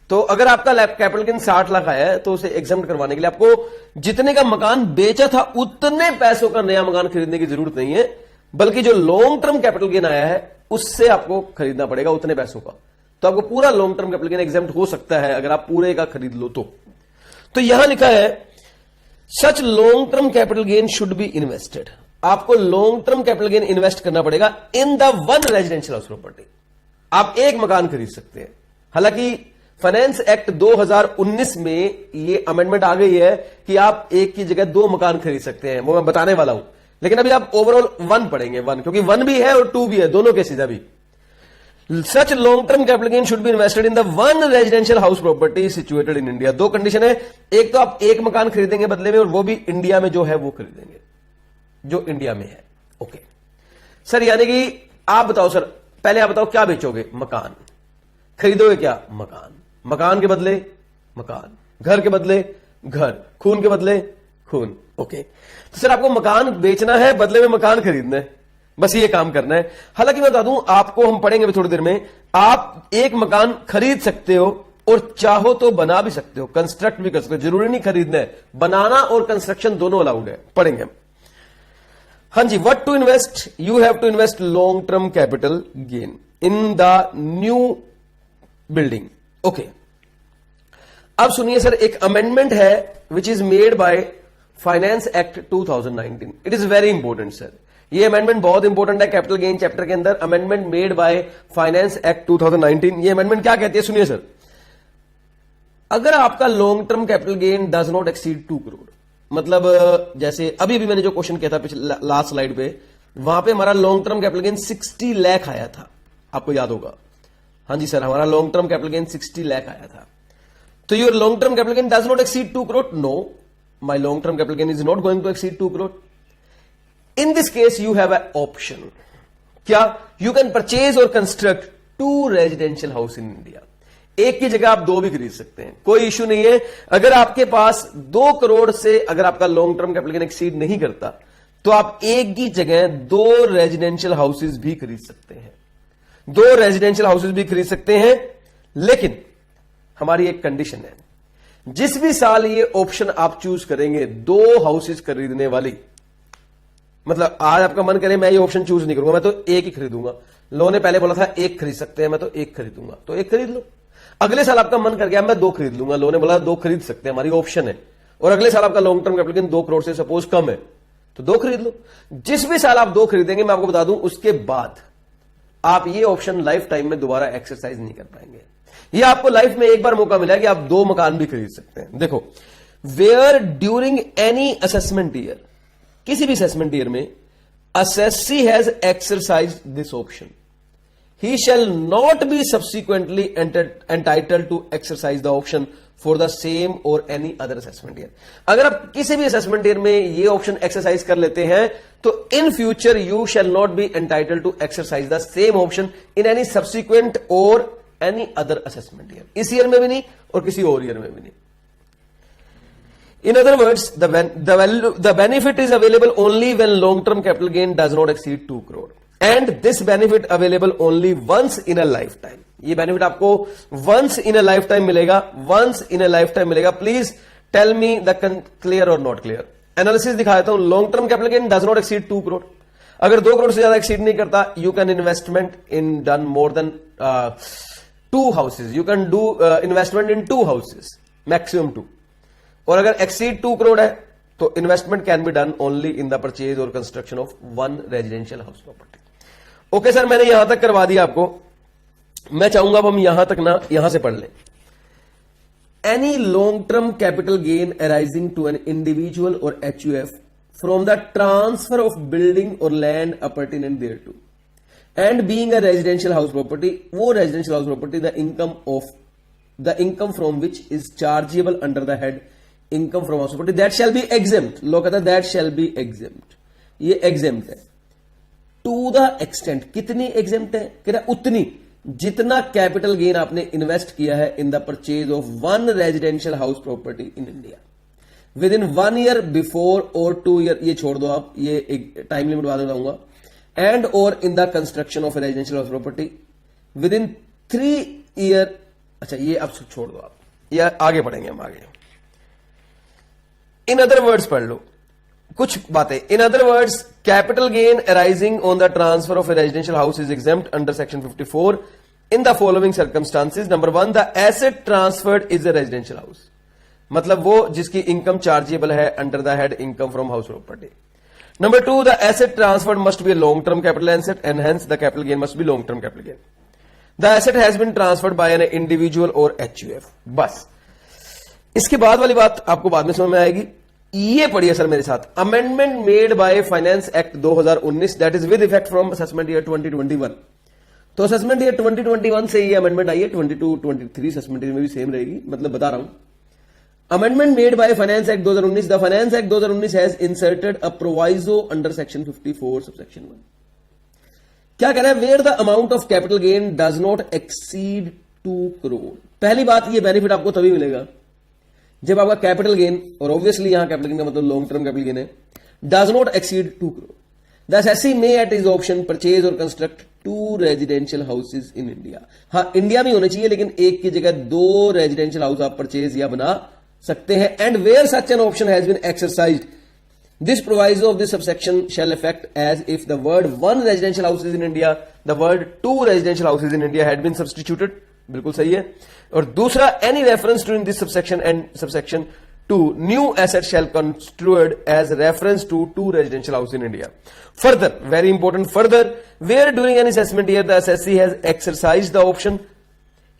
Speaker 1: तो अगर आपका कैपिटल गेन 60 लाख आया है तो उसे एग्जाम्प्ट करवाने के लिए आपको जितने का मकान बेचा था उतने पैसों का नया मकान खरीदने की जरूरत नहीं है, बल्कि जो लॉन्ग टर्म कैपिटल गेन आया है उससे आपको खरीदना पड़ेगा उतने पैसों का। तो आपको पूरा long term capital gain exempt हो सकता है अगर आप पूरे का खरीद लो तो यहां लिखा है such long term capital gain should be invested. आपको long term capital gain invest करना पड़ेगा in the one residential house property. आप एक मकान खरीद सकते हैं। हालांकि फाइनेंस एक्ट 2019 में ये अमेंडमेंट आ गई है कि आप एक की जगह 2 मकान खरीद सकते हैं, वो मैं बताने वाला हूं। लेकिन अभी आप ओवरऑल 1 पढ़ेंगे, 1, क्योंकि 1 भी है और 2 भी है, दोनों केसेस अभी। सच long term capital gain should be invested in the one residential house property situated in India. 2 condition है, एक तो आप एक मकान खरीदेंगे बदले में, और वो भी इंडिया में जो है वो खरीदेंगे, जो इंडिया में है। ओके सर, यानी कि आप बताओ सर, पहले आप बताओ क्या बेचोगे? मकान। खरीदोगे क्या? मकान। मकान के बदले मकान, घर के बदले घर, खून के बदले खून। ओके, तो सर आपको मकान बेचना है, बदले में मकान खरीदना है, बस ये काम करना है। हालांकि मैं बता दूं आपको, हम पढ़ेंगे भी थोड़ी देर में, आप एक मकान खरीद सकते हो और चाहो तो बना भी सकते हो, कंस्ट्रक्ट भी कर सकते हो, जरूरी नहीं खरीदना है। बनाना और कंस्ट्रक्शन दोनों अलाउड है, पढ़ेंगे हम। हाँ जी, what to invest? You have to invest long term capital gain in the new building. Okay, अब सुनिए सर, एक अमेंडमेंट है which is made by finance act 2019। It is very important sir, ये अमेंडमेंट बहुत इंपॉर्टेंट है capital gain chapter के अंदर। Amendment made by finance act 2019। ये अमेंडमेंट क्या कहती है सुनिए सर, अगर आपका long term capital gain does not exceed 2 crore, मतलब जैसे अभी भी मैंने जो क्वेश्चन किया था पिछले लास्ट स्लाइड पे, वहां पे हमारा long term capital gain 60 lakh आया था, आपको याद होगा। हाँ जी सर, हमारा long term capital gain 60 lakh आया था। तो your long term capital gain does not exceed 2 crore. No, my long term capital gain is not going to exceed 2 crore. In this case you have a option. क्या? You can purchase और construct 2 residential house in India. एक की जगह आप 2 भी खरीद सकते हैं, कोई इश्यू नहीं है। अगर आपके पास 2 करोड़ से अगर आपका long term capital gain exceed नहीं करता, तो आप एक की जगह 2 रेजिडेंशियल हाउसेज भी खरीद सकते हैं, 2 रेजिडेंशियल हाउसेज भी खरीद सकते हैं। लेकिन हमारी एक कंडीशन है, जिस भी साल ये ऑप्शन आप चूज करेंगे 2 हाउसेज खरीदने वाली, मतलब आज आपका मन करे मैं ये ऑप्शन चूज नहीं करूंगा, मैं तो एक ही खरीदूंगा। लो ने पहले बोला था एक खरीद सकते हैं, मैं तो एक खरीदूंगा, तो एक खरीद लो। अगले साल आपका मन कर गया मैं 2 खरीद लूंगा, लो ने बोला 2 खरीद सकते हैं, हमारी ऑप्शन है। और अगले साल आपका long term capital gain 2 crore से सपोज कम है, तो 2 खरीद लो। जिस भी साल आप 2 खरीदेंगे, मैं आपको बता दूं, उसके बाद आप ये ऑप्शन लाइफ टाइम में दोबारा एक्सरसाइज नहीं कर पाएंगे। ये आपको लाइफ में एक बार मौका मिला है कि आप 2 मकान भी खरीद सकते हैं। देखो, where during any assessment year, किसी भी असेसमेंट ईयर में assessee has exercised this option, he shall not be subsequently entitled to exercise the option for the same or any other assessment year। अगर आप किसी भी असेसमेंट ईयर में ये option exercise कर लेते हैं, तो in future you shall not be entitled to exercise the same option in any subsequent और एनी अदर असेसमेंट ईयर। इस ईयर में भी नहीं और किसी और ईयर में भी नहीं। In other words, the benefit is available only when long-term capital gain does not exceed 2 crore, and this benefit available only once in a lifetime। ये benefit आपको once in a lifetime मिलेगा, once in a lifetime मिलेगा। Please tell me the clear or not clear। Analysis दिखा देता हूं। long-term capital gain does not exceed 2 crore। अगर 2 करोड़ से ज्यादा exceed नहीं करता, you can investment in done more than 2 houses। You can do investment in 2 houses, maximum 2। और अगर एक्सीड 2 करोड़ है तो investment can be done only in the purchase or construction of 1 residential house property. Okay sir, मैंने यहां तक करवा दिया आपको। मैं चाहूंगा अब हम यहां तक ना, यहां से पढ़ लें। Any long term capital gain arising to an individual और HUF from the transfer of building और land appertaining thereto and being a residential house property, वो residential house property the income from which is chargeable under the head income from house property that shall be exempt. लोग कहते हैं that shall be exempt, ये exempt है। To the extent, कितनी exempt है? कह रहा उतनी जितना कैपिटल गेन आपने इन्वेस्ट किया है इन the purchase of 1 residential house property in India with in 1 year before और 2 ईयर, ये छोड़ दो आप, ये एक टाइम लिमिट बाद बताऊंगा। एंड और in the construction of residential house property with in 3 year अच्छा ये अब छोड़ दो आप, या आगे पढ़ेंगे हम आगे। इन अदर वर्ड्स पढ़ लो कुछ बातें। In other words, capital gain arising on the transfer of A residential house is exempt under section 54 in the following circumstances. Number 1, the asset transferred is a residential house, मतलब वो जिसकी income chargeable है under the head income from house property. Number 2, the asset transferred must be a long-term capital asset and hence the capital gain must be long-term capital gain. The asset has been transferred by an individual or HUF. बस इसके बाद वाली बात आपको बाद में समझ में आएगी। ये पढ़िए सर मेरे साथ, amendment made by finance act 2019 that is with effect from assessment year 2021। तो असेसमेंट ईयर 2021 से ये अमेंडमेंट आई है, 22-23 असेसमेंट ईयर में भी सेम रहेगी, मतलब बता रहा हूं। Amendment made by Finance Act 2019. The Finance Act 2019 has inserted a proviso under section 54 subsection 1. क्या कह रहा है? Where the amount of capital gain does not exceed 2 crore. पहली बात, ये बेनिफिट आपको तभी मिलेगा जब आपका कैपिटल गेन, और ऑब्वियसली यहां कैपिटल गेन का मतलब लॉन्ग टर्म कैपिटल गेन है, does not exceed 2 crore. The assessee may at his option purchase or construct 2 residential houses in India. हाँ, इंडिया में होने चाहिए, लेकिन एक की जगह 2 रेजिडेंशियल हाउस आप परचेज या बना सकते हैं। And where such an option has been exercised, this proviso of this subsection shall effect as if the word 1 residential houses in India, the word 2 residential houses in India had been substituted. बिल्कुल सही है। और दूसरा, any reference to in this subsection and subsection 2 new asset shall construed as reference to 2 residential house in India. Further, very important, further where during an assessment year the assessee has exercised the option,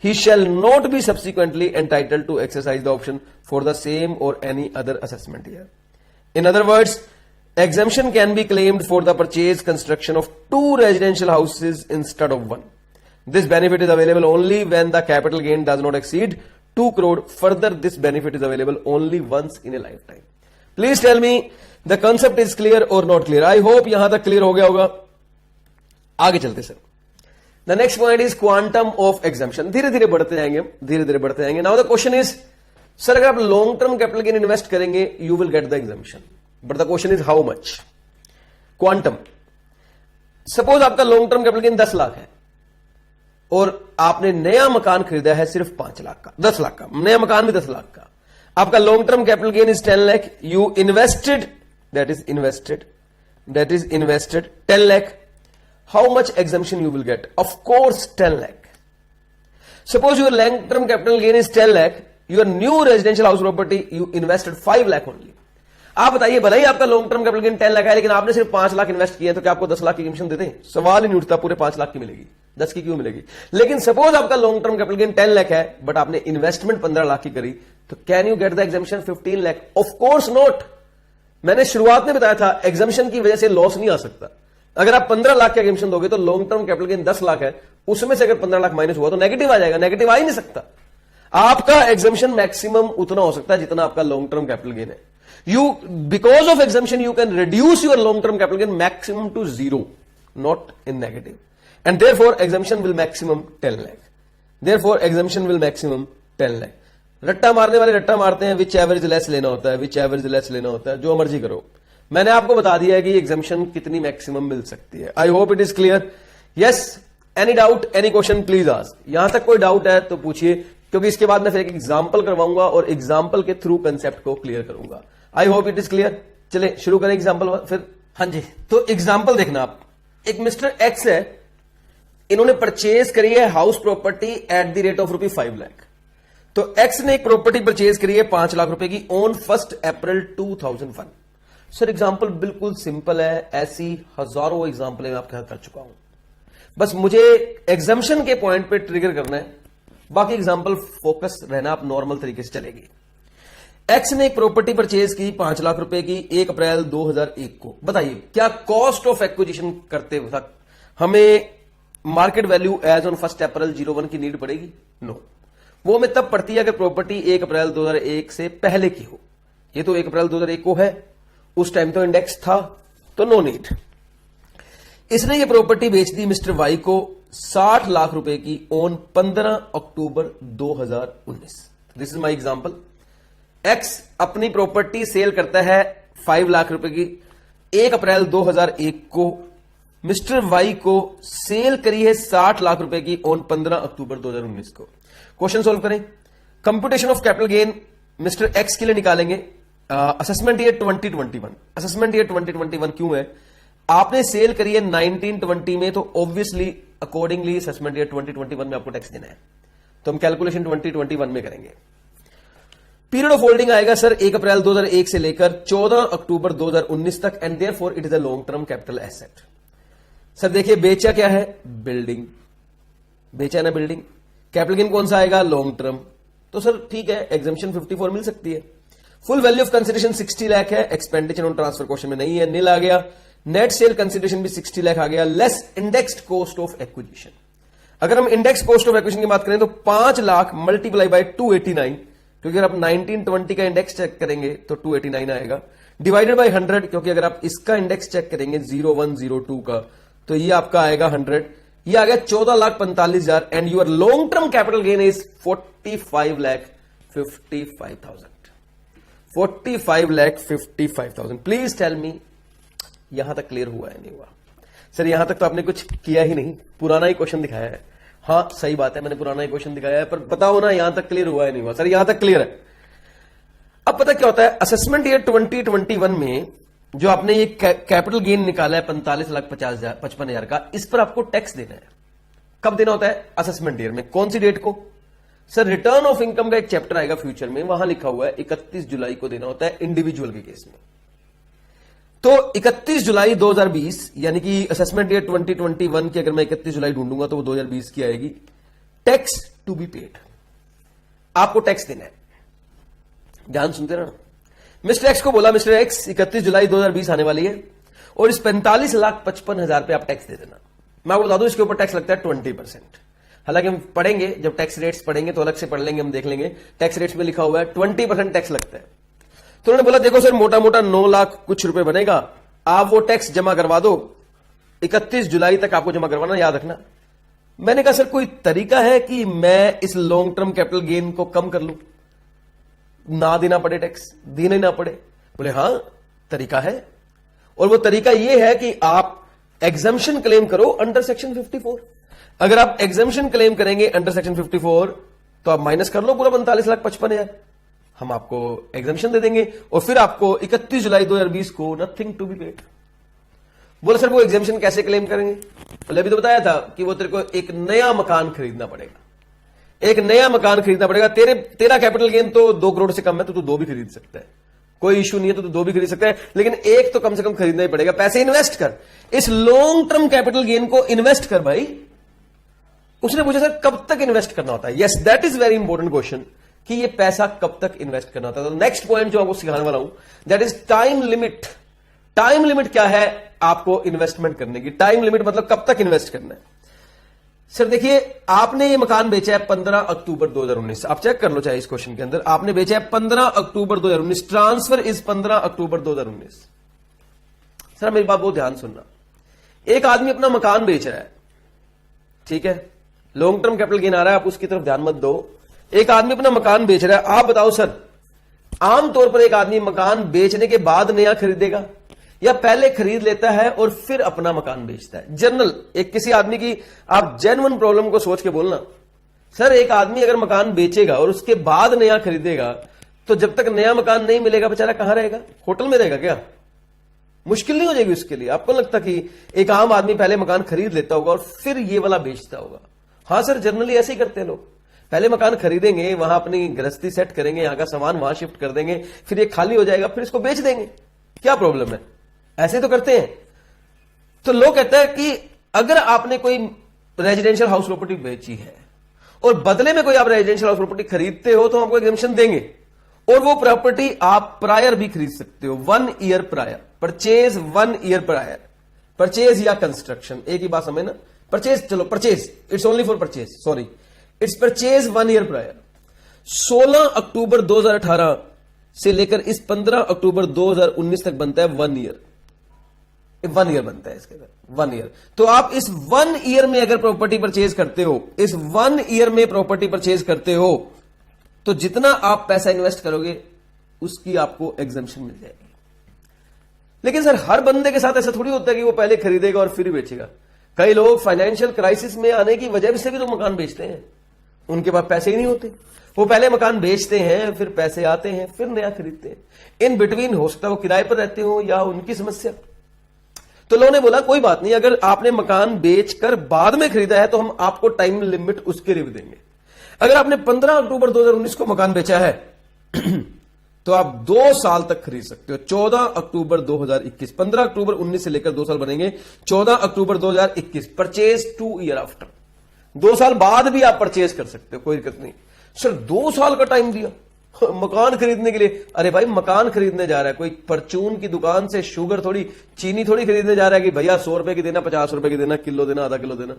Speaker 1: he shall not be subsequently entitled to exercise the option for the same or any other assessment year. In other words, exemption can be claimed for the purchase construction of 2 residential houses instead of 1. This benefit is available only when the capital gain does not exceed 2 crore. Further, this benefit is available only once in a lifetime. Please tell me the concept is clear or not clear. I hope यहां तक clear हो गया होगा। आगे चलते sir. The next point is quantum of exemption. धीरे धीरे बढ़ते जाएंगे हम, धीरे धीरे बढ़ते जाएंगे। Now the question is, sir अगर आप long term capital gain invest करेंगे, you will get the exemption. But the question is how much? Quantum. Suppose आपका long term capital gain 10 lakh है और आपने नया मकान खरीदा है सिर्फ 5 लाख का, 10 लाख का, नया मकान भी 10 लाख का। आपका long term capital gain is 10 lakh, you invested, that is invested 10 lakh. How much exemption you will get? Of course 10 lakh. Suppose your long-term capital gain is 10 lakh, your new residential house property you invested 5 lakh only. आप बताइए, भले ही आपका long term capital gain 10 lakh है, लेकिन आपने सिर्फ 5 lakh invest किया, तो क्या आपको 10 लाख की कमीशन देते हैं? सवाल ही नहीं उठता, पूरे 5 लाख की मिलेगी, 10 की क्यों मिलेगी? लेकिन सपोज आपका long term capital gain 10 lakh है, बट आपने इन्वेस्टमेंट 15 लाख की करी, तो can you get the exemption 15 lakh? Of course not. मैंने शुरुआत में बताया था, एग्जेम्पशन की वजह से लॉस नहीं आ सकता। अगर आप 15 लाख का एग्जेम्पशन दोगे तो long term capital gain 10 lakh है, उसमें से अगर 15 लाख माइनस हुआ तो नेगेटिव आ जाएगा, नेगेटिव आ ही नहीं सकता। आपका एग्जेम्पशन मैक्सिमम उतना हो सकता है जितना आपका लॉन्ग टर्म कैपिटल गेन है। You because of exemption you can reduce your long term capital gain maximum to 0, not in negative, and therefore exemption will maximum 10 lakh. Therefore exemption will maximum 10 lakh. रट्टा मारने वाले रट्टा मारते हैं, विच एवरेज लेस लेना होता है, विच एवरेज लेस लेना होता है, जो मर्जी करो। मैंने आपको बता दिया है कि एग्जेम्पशन कितनी मैक्सिमम मिल सकती है। I hope it is clear. Yes, any doubt, any question please ask. यहां तक कोई डाउट है तो पूछिए, क्योंकि इसके बाद मैं फिर एक एग्जांपल करवाऊंगा और एग्जांपल के थ्रू कंसेप्ट को क्लियर करूंगा। I hope it is clear. चले शुरू करें एग्जांपल फिर। हाँ जी, तो एग्जांपल देखना आप। एक मिस्टर एक्स है, इन्होंने परचेज करी है house property at the rate of ₹5 lakh. तो एक्स ने एक प्रॉपर्टी परचेज करी है 5 लाख रुपए की ऑन 1 अप्रैल 2001। सर एग्जाम्पल बिल्कुल सिंपल है, ऐसी हजारों एग्जाम्पल मैं आपके साथ कर चुका हूं, बस मुझे एग्जाम्पशन के पॉइंट पे ट्रिगर करना है, बाकी एग्जाम्पल फोकस रहना, आप नॉर्मल तरीके से चलेगी। एक्स ने एक प्रॉपर्टी परचेज की 5 लाख रुपए की 1 अप्रैल 2001 को। बताइए क्या कॉस्ट ऑफ एक्विजिशन करते वक्त हमें मार्केट वैल्यू एज ऑन 1 अप्रैल 2001 की नीड पड़ेगी? नो, वो हमें तब पड़ती है अगर प्रॉपर्टी 1 अप्रैल 2001 से पहले की हो। ये तो 1 अप्रैल 2001 को है, उस टाइम तो इंडेक्स था, तो नो नीड। इसने ये प्रॉपर्टी बेच दी मिस्टर वाई को 60 लाख रुपए की on 15 October 2019। This is my example. X अपनी प्रॉपर्टी सेल करता है 5 लाख रुपए की 1 अप्रैल 2001 को मिस्टर वाई को सेल करी है 60 लाख रुपए की ऑन 15 अक्टूबर 2019 को। क्वेश्चन सोल्व करें। Computation of capital gain mister x के लिए निकालेंगे। Assessment year 2021। असेसमेंट ईयर 2021 क्यों है? आपने सेल करी है 1920 में, तो ऑब्वियसली अकॉर्डिंगली असेसमेंट ईयर 2021 में आपको टैक्स देना है, तो हम कैलकुलेशन 2021 में करेंगे। पीरियड ऑफ होल्डिंग आएगा सर 1 अप्रैल 2001 से लेकर 14 अक्टूबर 2019 तक, and therefore it is a long term capital asset. Sir देखिए बेचा क्या है? बिल्डिंग बेचा है ना, बिल्डिंग। कैपिटल गेन कौन सा आएगा? Long term. तो सर ठीक है, एग्जम्पशन 54 मिल सकती है। Full value of consideration 60 lakh है, एक्सपेंडिचर ऑन ट्रांसफर क्वेश्चन में नहीं है, नील आ गया। नेट सेल कंसिडरेशन भी 60 लाख आ गया, less indexed cost of acquisition. अगर हम इंडेक्स कॉस्ट ऑफ एक्विजिशन की बात करें तो 5 लाख मल्टीप्लाई बाय 289, क्योंकि अगर आप 1920 का इंडेक्स चेक करेंगे तो 289 आएगा, डिवाइडेड बाय 100, क्योंकि अगर आप इसका इंडेक्स चेक करेंगे 0102 का, तो ये आपका आएगा 100, ये आ गया 14,45,000, and your long term capital gain is 45,55,000। 45,55,000। Please tell me यहां तक क्लियर हुआ है नहीं हुआ? सर यहां तक तो आपने कुछ किया ही नहीं, पुराना ही क्वेश्चन दिखाया है। हाँ सही बात है, मैंने पुराना ही क्वेश्चन दिखाया है, पर बताओ ना यहां तक क्लियर हुआ है नहीं हुआ? सर यहां तक क्लियर है। अब पता क्या होता है, असेसमेंट ईयर 2021 में जो आपने ये कैपिटल गेन निकाला है 45,55,000 का, इस पर आपको टैक्स देना है। कब देना होता है? असेसमेंट ईयर में। कौन सी डेट को? सर रिटर्न ऑफ इनकम का एक चैप्टर आएगा फ्यूचर में, वहां लिखा हुआ है 31 जुलाई को देना होता है इंडिविजुअल के केस में। तो 31 जुलाई 2020, यानी कि असेसमेंट ईयर 2021 की अगर मैं 31 जुलाई ढूंढूंगा तो वो 2020 की आएगी। टैक्स टू बी पेड, आपको टैक्स देना है। ध्यान सुनते रहना। मिस्टर एक्स को बोला, मिस्टर एक्स 31 जुलाई 2020 आने वाली है और इस 45,55,000 पे आप टैक्स दे देना। मैं आपको बता दूं इसके ऊपर टैक्स लगता है 20%। हालांकि हम पढ़ेंगे, जब टैक्स रेट्स पढ़ेंगे तो अलग से पढ़ लेंगे, हम देख लेंगे। टैक्स रेट्स में लिखा हुआ है 20% टैक्स लगता है। तो उन्होंने बोला देखो सर मोटा मोटा 9 लाख कुछ रुपए बनेगा, आप वो टैक्स जमा करवा दो, 31 जुलाई तक आपको जमा करवाना, याद रखना। मैंने कहा सर कोई तरीका है कि मैं इस लॉन्ग टर्म कैपिटल गेन को कम कर लूं, ना देना पड़े टैक्स, देने ना पड़े? बोले हां तरीका है, और वो तरीका ये है कि आप एग्जम्पशन क्लेम करो अंडर सेक्शन 54। अगर आप एग्जम्पशन क्लेम करेंगे अंडर सेक्शन 54 तो आप माइनस कर लो पूरा 45,55,000, हम आपको एग्जम्पशन दे देंगे और फिर आपको 31 जुलाई 2020 को नथिंग टू बी पेड। बोले सर वो एग्जम्पशन कैसे क्लेम करेंगे? बोले अभी तो बताया था कि वो तेरे को एक नया मकान खरीदना पड़ेगा, एक नया मकान खरीदना पड़ेगा। तेरा कैपिटल गेन तो 2 करोड़ से कम है, तो तू 2 भी खरीद सकता है, कोई इशू नहीं है, तो तू 2 भी खरीद सकता है, लेकिन एक तो कम से कम खरीदना ही पड़ेगा। पैसे इन्वेस्ट कर, इस लॉन्ग टर्म कैपिटल गेन को इन्वेस्ट कर भाई। उसने पूछा सर कब तक इन्वेस्ट करना होता है? Yes that is very important question, कि ये पैसा कब तक इन्वेस्ट करना होता है। तो नेक्स्ट पॉइंट जो आपको सिखाने वाला हूं that is time limit. Time limit क्या है आपको इन्वेस्टमेंट करने की? टाइम लिमिट मतलब कब तक इन्वेस्ट करना है। सर देखिए आपने ये मकान बेचा है 15 अक्टूबर 2019, आप चेक कर लो चाहे इस क्वेश्चन के अंदर, आपने बेचा है 15 अक्टूबर 2019, ट्रांसफर इज 15 अक्टूबर 2019। सर मेरी बात बहुत ध्यान सुनना, एक आदमी अपना मकान बेच रहा है, ठीक है, लॉन्ग टर्म कैपिटल गेन आ रहा है, आप उसकी तरफ ध्यान मत दो। एक आदमी अपना मकान बेच रहा है, आप बताओ सर आमतौर पर एक आदमी मकान बेचने के बाद नया खरीदेगा या पहले खरीद लेता है और फिर अपना मकान बेचता है? जनरल एक किसी आदमी की आप जेन्युइन प्रॉब्लम को सोच के बोलना। सर एक आदमी अगर मकान बेचेगा और उसके बाद नया खरीदेगा तो जब तक नया मकान नहीं मिलेगा बेचारा कहां रहेगा? होटल में रहेगा क्या? मुश्किल नहीं हो जाएगी उसके लिए? आपको लगता कि एक आम आदमी पहले मकान खरीद लेता होगा और फिर ये वाला बेचता होगा? हां सर जनरली ऐसे ही करते हैं लोग, पहले मकान खरीदेंगे, वहां अपनी गृहस्थी सेट करेंगे, यहां का सामान वहां शिफ्ट कर देंगे, फिर ये खाली हो जाएगा, फिर इसको बेच देंगे। क्या प्रॉब्लम है? ऐसे तो करते हैं। तो लोग कहते हैं कि अगर आपने कोई रेजिडेंशियल हाउस प्रॉपर्टी बेची है और बदले में कोई आप रेजिडेंशियल हाउस प्रॉपर्टी खरीदते हो तो हमको एग्जम्पशन देंगे, और वो प्रॉपर्टी आप प्रायर भी खरीद सकते हो, 1 year prior, purchase 1 year prior, purchase या कंस्ट्रक्शन एक ही बात समझ ना। परचेज, चलो purchase, it's only for purchase, sorry it's purchase 1 year prior. 16 अक्टूबर 2018 से लेकर इस 15 अक्टूबर 2019 तक बनता है 1 ईयर, 1 ईयर बनता है इसके अंदर, 1 ईयर। तो आप इस 1 ईयर में अगर प्रॉपर्टी परचेज करते हो, इस 1 ईयर में प्रॉपर्टी परचेज करते हो, तो जितना आप पैसा इन्वेस्ट करोगे उसकी आपको एग्जम्पशन मिल जाएगी। लेकिन सर हर बंदे के साथ ऐसा थोड़ी होता है कि वो पहले खरीदेगा और फिर बेचेगा। कई लोग फाइनेंशियल क्राइसिस में आने की वजह से भी तो मकान बेचते हैं, उनके पास पैसे ही नहीं होते, वो पहले मकान बेचते हैं, फिर पैसे आते हैं, फिर नया खरीदते हैं। इन बिटवीन हो सकता है वो किराए पर रहते हो या उनकी समस्या। तो लोगों ने बोला कोई बात नहीं, अगर आपने मकान बेचकर बाद में खरीदा है तो हम आपको टाइम लिमिट उसके लिए भी देंगे। अगर आपने 15 अक्टूबर 2019 को मकान बेचा है तो आप 2 साल तक खरीद सकते हो। 14 अक्टूबर 2021, 15 अक्टूबर 19 से लेकर 2 साल बनेंगे, 14 अक्टूबर 2021, परचेज 2 ईयर आफ्टर। 2 साल बाद भी आप परचेज कर सकते हो, कोई दिक्कत नहीं। सर 2 साल का टाइम दिया मकान खरीदने के लिए? अरे भाई मकान खरीदने जा रहा है, कोई परचून की दुकान से शुगर थोड़ी, चीनी थोड़ी खरीदने जा रहा है कि भैया 100 रुपए की देना, 50 रुपए की देना, किलो देना, आधा किलो देना।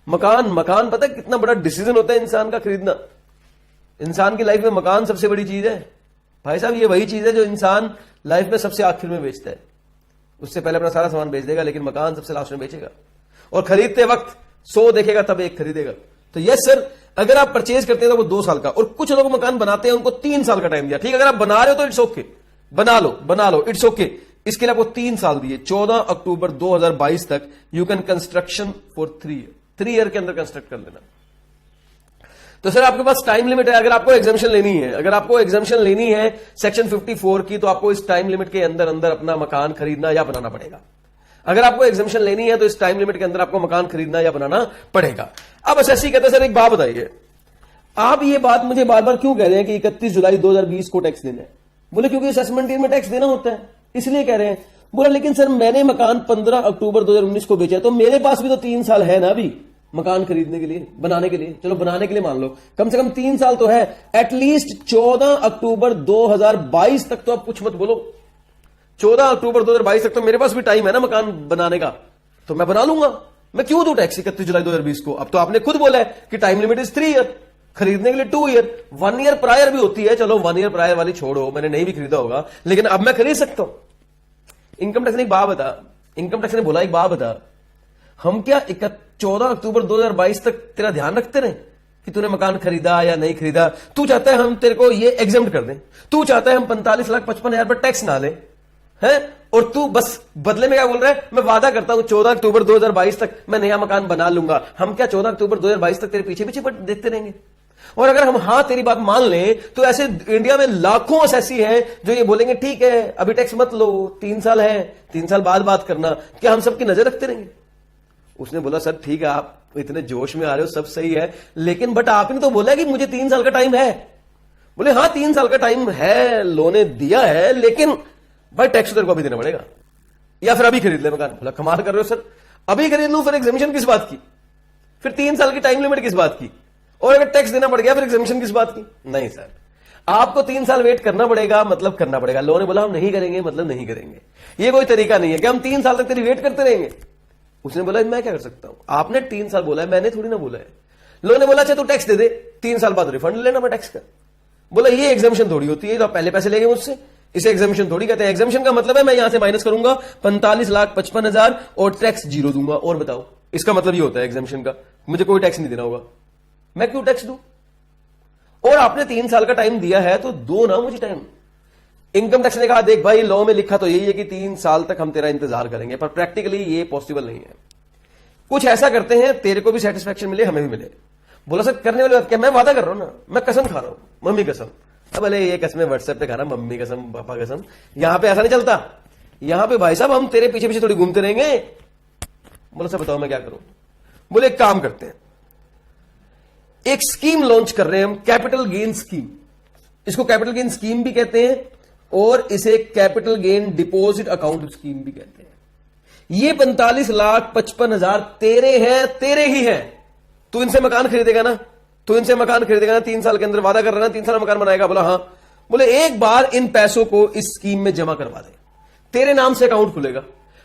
Speaker 1: मकान पता है कितना बड़ा डिसीजन होता है इंसान का खरीदना। इंसान की लाइफ में मकान सबसे बड़ी चीज है भाई साहब। ये वही चीज है जो इंसान लाइफ में सबसे आखिर में बेचता है। उससे पहले अपना सारा सामान बेच देगा, लेकिन मकान सबसे लास्ट में बेचेगा। और खरीदते वक्त 100 देखेगा तब एक खरीदेगा। तो यस सर, अगर आप परचेज करते हैं तो वो 2 साल का, और कुछ लोग मकान बनाते हैं उनको 3 साल का टाइम दिया। ठीक है, अगर आप बना रहे हो तो इट्स ओके, बना लो, इट्स ओके। इसके लिए आपको 3 साल दिए, 14 अक्टूबर 2022 तक you can construction for 3 year के अंदर कंस्ट्रक्ट कर लेना। तो सर आपके पास टाइम लिमिट है। अगर आपको एग्जामिशन लेनी है, सेक्शन 54 की, तो आपको इस टाइम लिमिट के अंदर अपना मकान खरीदना या बनाना पड़ेगा। अगर आपको एग्जामिशन लेनी है तो इस टाइम लिमिट के अंदर आपको मकान खरीदना या बनाना पड़ेगा। अब एसएससी कहते हैं सर एक बात बताइए, आप ये बात मुझे बार बार क्यों कह रहे हैं कि 31 जुलाई 2020 को टैक्स देना है? बोले क्योंकि असेसमेंट ईयर में टैक्स देना होता है, इसलिए कह रहे हैं। बोला लेकिन सर मैंने मकान 15 अक्टूबर 2019 को बेचा, तो मेरे पास भी तो 3 साल है ना अभी मकान खरीदने के लिए, बनाने के लिए। चलो बनाने के लिए मान लो कम से कम 3 साल तो है। एटलीस्ट 14 अक्टूबर 2022 तक तो आप कुछ मत बोलो। 14 अक्टूबर 2022 तक तो मेरे पास भी टाइम है ना मकान बनाने का, तो मैं बना लूंगा। मैं क्यों दूं टैक्स 31 जुलाई 2020 को? अब तो आपने खुद बोला है कि टाइम लिमिट इज 3 ईयर, खरीदने के लिए 2 ईयर, 1 ईयर प्रायर भी होती है। चलो 1 ईयर प्रायर वाली छोड़ो, मैंने नहीं भी खरीदा होगा, लेकिन अब मैं खरीद सकता हूं। इनकम टैक्स ने एक बात बता, इनकम टैक्स ने बोला एक बात बता, हम क्या 14 अक्टूबर 2022 तक तेरा ध्यान रखते रहे कि तूने मकान खरीदा या नहीं खरीदा? तू चाहता है हम तेरे को ये एग्जेम्प्ट कर दें, तू चाहता है हम 45,55,000 पर टैक्स ना ले हैं, और तू बस बदले में क्या बोल रहा है? मैं वादा करता हूं 14 अक्टूबर 2022 तक मैं नया मकान बना लूंगा। हम क्या 14 अक्टूबर 2022 तक तेरे पीछे पीछे देखते रहेंगे? और अगर हम हाँ तेरी बात मान लें तो ऐसे इंडिया में लाखों ऐसी हैं जो ये बोलेंगे ठीक है अभी टैक्स मत लो, 3 साल है, 3 साल बाद बात करना। क्या हम सबकी नजर रखते रहेंगे? उसने बोला सर ठीक है, आप इतने जोश में आ रहे हो, सब सही है, लेकिन बट आपने तो बोला कि मुझे 3 साल का टाइम है। बोले हाँ 3 साल का टाइम है, लो ने दिया है, लेकिन भाई टैक्स तेरे को अभी देना पड़ेगा, या फिर अभी खरीद ले मकान। बोला कमाल कर रहे हो सर, अभी खरीद लूं फिर एग्जामिशन किस बात की? फिर 3 साल की टाइम लिमिट किस बात की? और अगर टैक्स देना पड़ गया फिर एग्जामिशन किस बात की? नहीं सर, आपको 3 साल वेट करना पड़ेगा, मतलब करना पड़ेगा। लोगों ने बोला हम नहीं करेंगे, मतलब नहीं करेंगे। ये कोई तरीका नहीं है कि हम 3 साल तक तेरी वेट करते रहेंगे। उसने बोला मैं क्या कर सकता हूं, आपने 3 साल बोला है, मैंने थोड़ी ना बोला है। लोगों ने बोला अच्छा तू टैक्स दे दे, 3 साल बाद रिफंड लेना मैं टैक्स का। बोला ये एग्जामिशन थोड़ी होती है, तो आप पहले पैसे लेंगे मुझसे, इसे एग्जामिशन थोड़ी कहते हैं। एग्जामिशन का मतलब है मैं यहां से माइनस करूंगा 45,55,000 और टैक्स 0 दूंगा। और बताओ इसका मतलब ये होता है एग्जामिशन का, मुझे कोई टैक्स नहीं देना होगा। मैं क्यों टैक्स दूं? और आपने 3 साल का टाइम दिया है तो दो ना मुझे टाइम। इनकम टैक्स ने कहा देख भाई लॉ में लिखा तो यही है कि 3 साल तक हम तेरा इंतजार करेंगे, पर प्रैक्टिकली ये पॉसिबल नहीं है। कुछ ऐसा करते हैं तेरे को भी सेटिस्फैक्शन मिले, हमें भी मिले। बोला सर करने वाली बात क्या, मैं वादा कर रहा हूं ना, मैं कसम खा रहा हूं, मम्मी कसम। अब भले ये कसमें व्हाट्सएप पे खाना, मम्मी कसम, पापा कसम, यहां पे ऐसा नहीं चलता। यहां पे भाई साहब हम तेरे पीछे पीछे थोड़ी घूमते रहेंगे। बोला सर बताओ मैं क्या करूं? बोले एक काम करते हैं, एक स्कीम लॉन्च कर रहे हैं हम, कैपिटल गेन स्कीम। इसको कैपिटल गेन स्कीम भी कहते हैं और इसे capital gain deposit account scheme भी कहते हैं। ये 45,55,000 तेरे हैं, तेरे ही हैं। तू इनसे मकान खरीदेगा ना, तू इनसे मकान खरीदेगा ना, 3 साल के अंदर वादा कर रहा ना 3 साल मकान बनाएगा। बोला हाँ। बोले एक बार इन पैसों को इस स्कीम में जमा करवा दे, तेरे नाम से अकाउंट खुलेगा,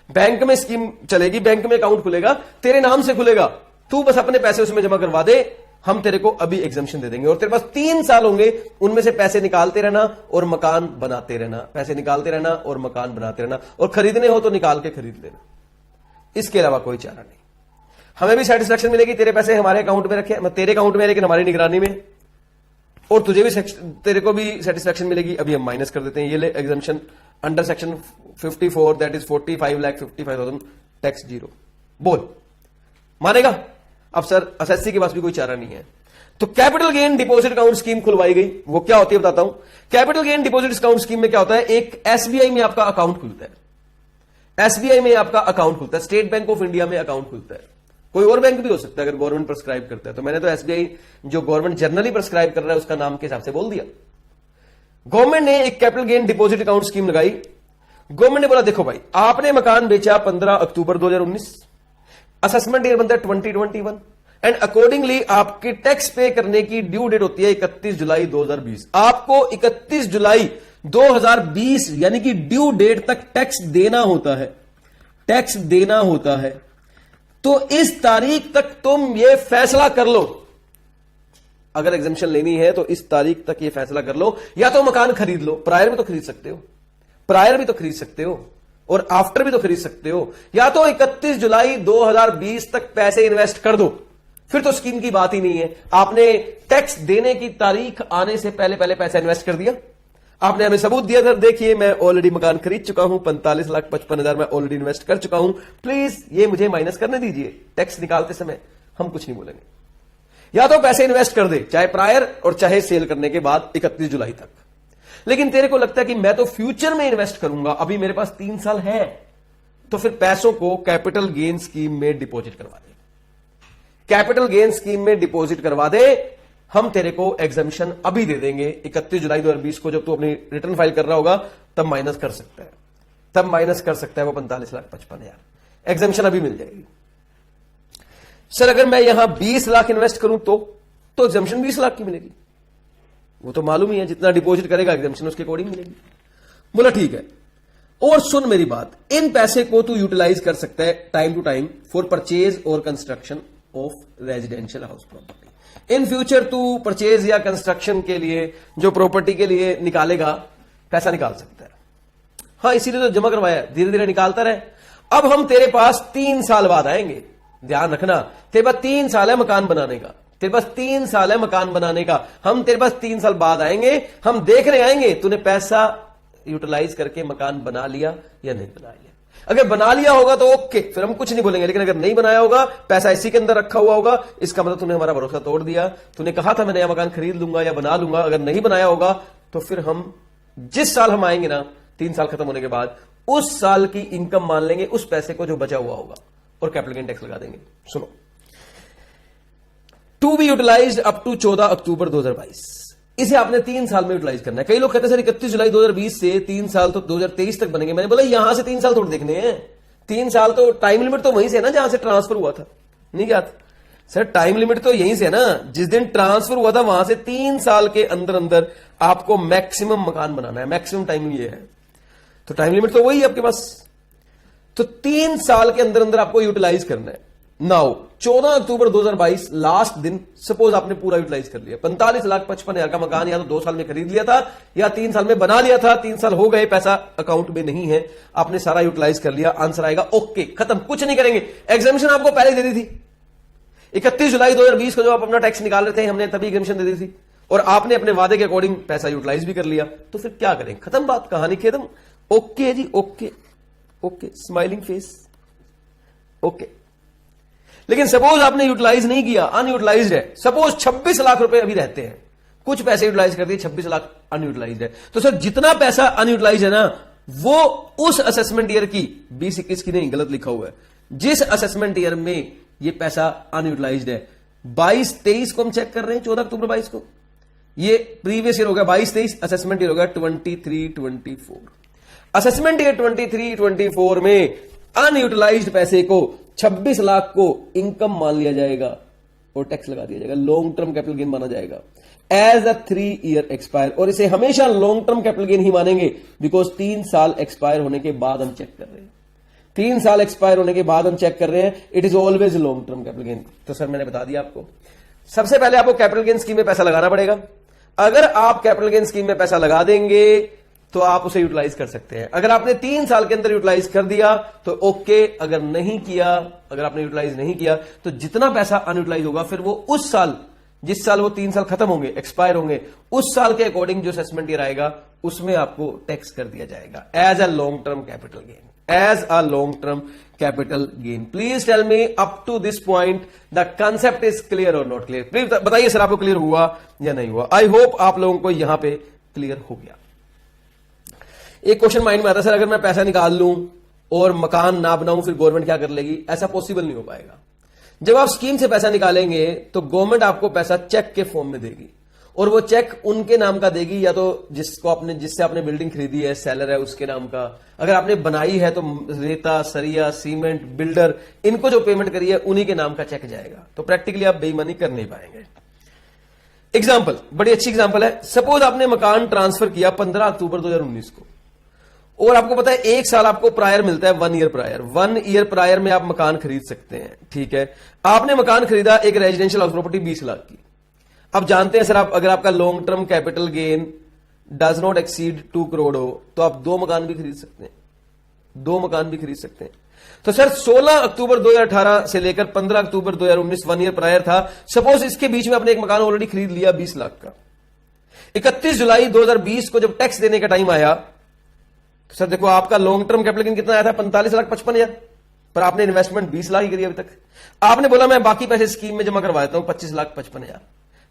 Speaker 1: बैंक में स्कीम चलेगी, बैंक में अकाउंट खुलेगा, तेरे नाम से खुलेगा, तू बस अपने पैसे उसमें जमा करवा दे, हम तेरे को अभी एग्जामिशन दे देंगे। और तेरे पास 3 साल होंगे, उनमें से पैसे निकालते रहना और मकान बनाते रहना, पैसे निकालते रहना और मकान बनाते रहना, और खरीदने हो तो निकाल के खरीद लेना। इसके अलावा कोई चारा नहीं। हमें भी सेटिस्फैक्शन मिलेगी, तेरे पैसे हमारे अकाउंट में रखे, तेरे अकाउंट में लेकिन हमारी निगरानी में, और तुझे भी तेरे को भी सेटिस्फैक्शन मिलेगी। अभी हम माइनस कर देते हैं, ये ले exemption under section 54 that is 45,55,000 tax zero. बोल मानेगा? अब सर एसएससी के पास भी कोई चारा नहीं है, तो capital gain deposit account scheme खुलवाई गई। वो क्या होती है बताता हूं। Capital gain deposit account scheme में क्या होता है, एक एसबीआई में आपका अकाउंट खुलता है, एसबीआई में आपका अकाउंट खुलता है, स्टेट बैंक ऑफ इंडिया में अकाउंट खुलता है, कोई और बैंक भी हो सकता है अगर गवर्नमेंट प्रिस्क्राइब करता है। तो मैंने तो एसबीआई जो गवर्नमेंट जनरली प्रिस्क्राइब कर रहा है उसका नाम के हिसाब से बोल दिया। गवर्नमेंट ने एक capital gain deposit account scheme लगाई। गवर्नमेंट ने बोला देखो भाई, आपने मकान बेचा 15 अक्टूबर 2019, असेसमेंट ईयर बनता है 2021 एंड अकॉर्डिंगली आपकी टैक्स पे करने की ड्यू डेट होती है 31 जुलाई 2020। आपको 31 जुलाई 2020 यानी कि ड्यू डेट तक टैक्स देना होता है, टैक्स देना होता है। तो इस तारीख तक तुम ये फैसला कर लो, अगर एग्जेम्पशन लेनी है तो इस तारीख तक ये फैसला कर लो, या तो मकान खरीद लो, प्रायर भी तो खरीद सकते हो, प्रायर भी तो खरीद सकते हो और आफ्टर भी तो खरीद सकते हो, या तो 31 जुलाई 2020 तक पैसे इन्वेस्ट कर दो, फिर तो स्कीम की बात ही नहीं है। आपने टैक्स देने की तारीख आने से पहले पहले पैसा इन्वेस्ट कर दिया, आपने हमें सबूत दिया सर देखिए मैं ऑलरेडी मकान खरीद चुका हूं, 45,55,000 मैं ऑलरेडी इन्वेस्ट कर चुका हूं, प्लीज ये मुझे माइनस करने दीजिए। टैक्स निकालते समय हम कुछ नहीं बोलेंगे। या तो पैसे इन्वेस्ट कर दे, चाहे प्रायर और चाहे सेल करने के बाद 31 जुलाई तक। लेकिन तेरे को लगता है कि मैं तो फ्यूचर में इन्वेस्ट करूंगा, अभी मेरे पास 3 साल है, तो फिर पैसों को कैपिटल गेन स्कीम में डिपॉजिट करवा दे, कैपिटल गेन स्कीम में डिपॉजिट करवा दे। हम तेरे को एग्जम्पशन अभी दे देंगे 31 जुलाई 2020 को, जब तू अपनी रिटर्न फाइल कर रहा होगा तब माइनस कर सकता है, तब माइनस कर सकता है वो 45,55,000 एग्जम्पशन अभी मिल जाएगी। सर अगर मैं यहां 20 लाख इन्वेस्ट करूं तो एग्जम्पशन 20 लाख की मिलेगी, वो तो मालूम ही है, जितना डिपॉजिट करेगा एग्जम्पशन उसके अकॉर्डिंग मिलेगी। बोला ठीक है, और सुन मेरी बात, इन पैसे को तू यूटिलाइज कर सकता है time to time for purchase or construction of residential house property. In future to purchase या कंस्ट्रक्शन के लिए जो प्रॉपर्टी के लिए निकालेगा पैसा निकाल सकता है। हाँ इसीलिए तो जमा करवाया, धीरे धीरे निकालता रहे। अब हम तेरे पास 3 साल बाद आएंगे, ध्यान रखना, तेरे पास 3 साल है मकान बनाने का, तेरे पास 3 साल है मकान बनाने का। हम तेरे पास 3 साल बाद आएंगे, हम देखने आएंगे तूने पैसा यूटिलाइज करके मकान बना लिया या नहीं बना लिया। अगर बना लिया होगा तो ओके, फिर हम कुछ नहीं बोलेंगे, लेकिन अगर नहीं बनाया होगा, पैसा इसी के अंदर रखा हुआ होगा, इसका मतलब तूने हमारा भरोसा तोड़ दिया। तूने कहा था मैं नया मकान खरीद लूंगा या बना लूंगा, अगर नहीं बनाया होगा तो फिर हम जिस साल हम आएंगे ना 3 साल खत्म होने के बाद, उस साल की इनकम मान लेंगे, उस पैसे को जो बचा हुआ होगा, और कैपिटल गेन टैक्स लगा देंगे। सुनो, to be utilized up to 14 October 2022, इसे आपने 3 साल में यूटिलाइज करना है। कई लोग कहते हैं सर 31 जुलाई 2020 से 3 साल तो 2023 तक बनेंगे। मैंने बोला यहां से 3 साल थोड़ी देखने हैं, 3 साल तो टाइम लिमिट तो वहीं से है ना जहां से ट्रांसफर हुआ था, नहीं क्या सर? टाइम लिमिट तो यहीं से है ना, जिस दिन ट्रांसफर हुआ था वहां से 3 साल के अंदर अंदर आपको मैक्सिमम मकान बनाना है, मैक्सिमम टाइमिंग ये है, तो टाइम लिमिट तो वही है आपके पास। तो 3 साल के अंदर अंदर आपको यूटिलाइज करना है। नाउ 14 अक्टूबर 2022 लास्ट दिन, सपोज आपने पूरा यूटिलाइज कर लिया, 45,55,000 का मकान या तो 2 साल में खरीद लिया था या 3 साल में बना लिया था, 3 साल हो गए, पैसा अकाउंट में नहीं है, आपने सारा यूटिलाइज कर लिया, आंसर आएगा ओके, खत्म, कुछ नहीं करेंगे। एग्जामिशन आपको पहले दे दी थी 31 जुलाई 2020 को, जो आप अपना टैक्स निकाल रहे थे, हमने तभी एग्जामिशन दे दी थी, और आपने अपने वादे के अकॉर्डिंग पैसा यूटिलाइज भी कर लिया, तो फिर क्या करें? खत्म बात, कहानी खत्म। ओके जी, okay okay, smiling face, okay. लेकिन सपोज आपने यूटिलाइज नहीं किया, अनयूटिलाइज्ड है, सपोज 26 लाख रुपए अभी रहते हैं, कुछ पैसे यूटिलाइज कर दिए, 26 लाख अनयूटिलाइज्ड है, तो सर जितना पैसा अनयूटिलाइज है ना, वो उस असेसमेंट ईयर की 20-21 की नहीं, गलत लिखा हुआ है, जिस असेसमेंट ईयर में ये पैसा अनयूटिलाइज्ड है, 22-23 को हम चेक कर रहे हैं, 14 अक्टूबर 22 को, ये प्रीवियस ईयर होगा 22-23, असेसमेंट ईयर होगा 23-24। असेसमेंट ईयर 23-24 में अनयूटिलाइज्ड पैसे को 26 लाख को इनकम मान लिया जाएगा और टैक्स लगा दिया जाएगा, लॉन्ग टर्म कैपिटल गेन माना जाएगा एज अ 3 ईयर एक्सपायर, और इसे हमेशा लॉन्ग टर्म कैपिटल गेन ही मानेंगे, बिकॉज 3 साल एक्सपायर होने के बाद हम चेक कर रहे हैं, 3 साल एक्सपायर होने के बाद हम चेक कर रहे हैं, it is always long term capital gain. तो सर मैंने बता दिया आपको, सबसे पहले आपको कैपिटल गेन स्कीम में पैसा लगाना पड़ेगा। अगर आप कैपिटल गेन स्कीम में पैसा लगा देंगे तो आप उसे यूटिलाइज कर सकते हैं। अगर आपने 3 साल के अंदर यूटिलाइज कर दिया तो ओके, अगर नहीं किया, अगर आपने यूटिलाइज नहीं किया तो जितना पैसा अनयूटिलाइज होगा फिर वो उस साल जिस साल वो 3 साल खत्म होंगे, एक्सपायर होंगे, उस साल के अकॉर्डिंग जो असेसमेंट ईयर आएगा उसमें आपको टैक्स कर दिया जाएगा as a long term capital gain, as a long term capital gain. Please tell me up to this point the concept is clear और नॉट क्लियर। प्लीज बताइए सर आपको क्लियर हुआ या नहीं हुआ। आई होप आप लोगों को यहां पे क्लियर हो गया। एक क्वेश्चन माइंड में आता है, सर अगर मैं पैसा निकाल लूं और मकान ना बनाऊं फिर गवर्नमेंट क्या कर लेगी? ऐसा पॉसिबल नहीं हो पाएगा। जब आप स्कीम से पैसा निकालेंगे तो गवर्नमेंट आपको पैसा चेक के फॉर्म में देगी और वो चेक उनके नाम का देगी, या तो जिससे आपने बिल्डिंग खरीदी है, सेलर है उसके नाम का। अगर आपने बनाई है तो रेता, सरिया, सीमेंट, बिल्डर, इनको जो पेमेंट करी है उन्हीं के नाम का चेक जाएगा। तो प्रैक्टिकली आप बेईमानी कर नहीं पाएंगे। एग्जाम्पल, बड़ी अच्छी एग्जाम्पल है। सपोज आपने मकान ट्रांसफर किया 15 अक्टूबर 2019 को, और आपको पता है 1 साल आपको प्रायर मिलता है, 1 ईयर प्रायर। 1 ईयर प्रायर में आप मकान खरीद सकते हैं, ठीक है। आपने मकान खरीदा एक रेजिडेंशियल हाउस प्रॉपर्टी 20 लाख की। अब जानते हैं सर, आप अगर आपका long term capital gain does not exceed 2 crore हो तो आप 2 मकान भी खरीद सकते हैं, 2 मकान भी खरीद सकते हैं। तो सर 16 अक्टूबर 2018 से लेकर 15 अक्टूबर 2019 1 ईयर प्रायर था। सपोज इसके बीच में आपने एक मकान ऑलरेडी खरीद लिया 20 लाख का। 31 जुलाई 2020 को जब टैक्स देने का टाइम आया तो सर देखो आपका लॉन्ग टर्म कैपिटल गेन कितना आया था? 45,55,000, पर आपने इन्वेस्टमेंट 20 लाख ही करी अभी तक। आपने बोला मैं बाकी पैसे स्कीम में जमा करवाता हूं 25,55,000।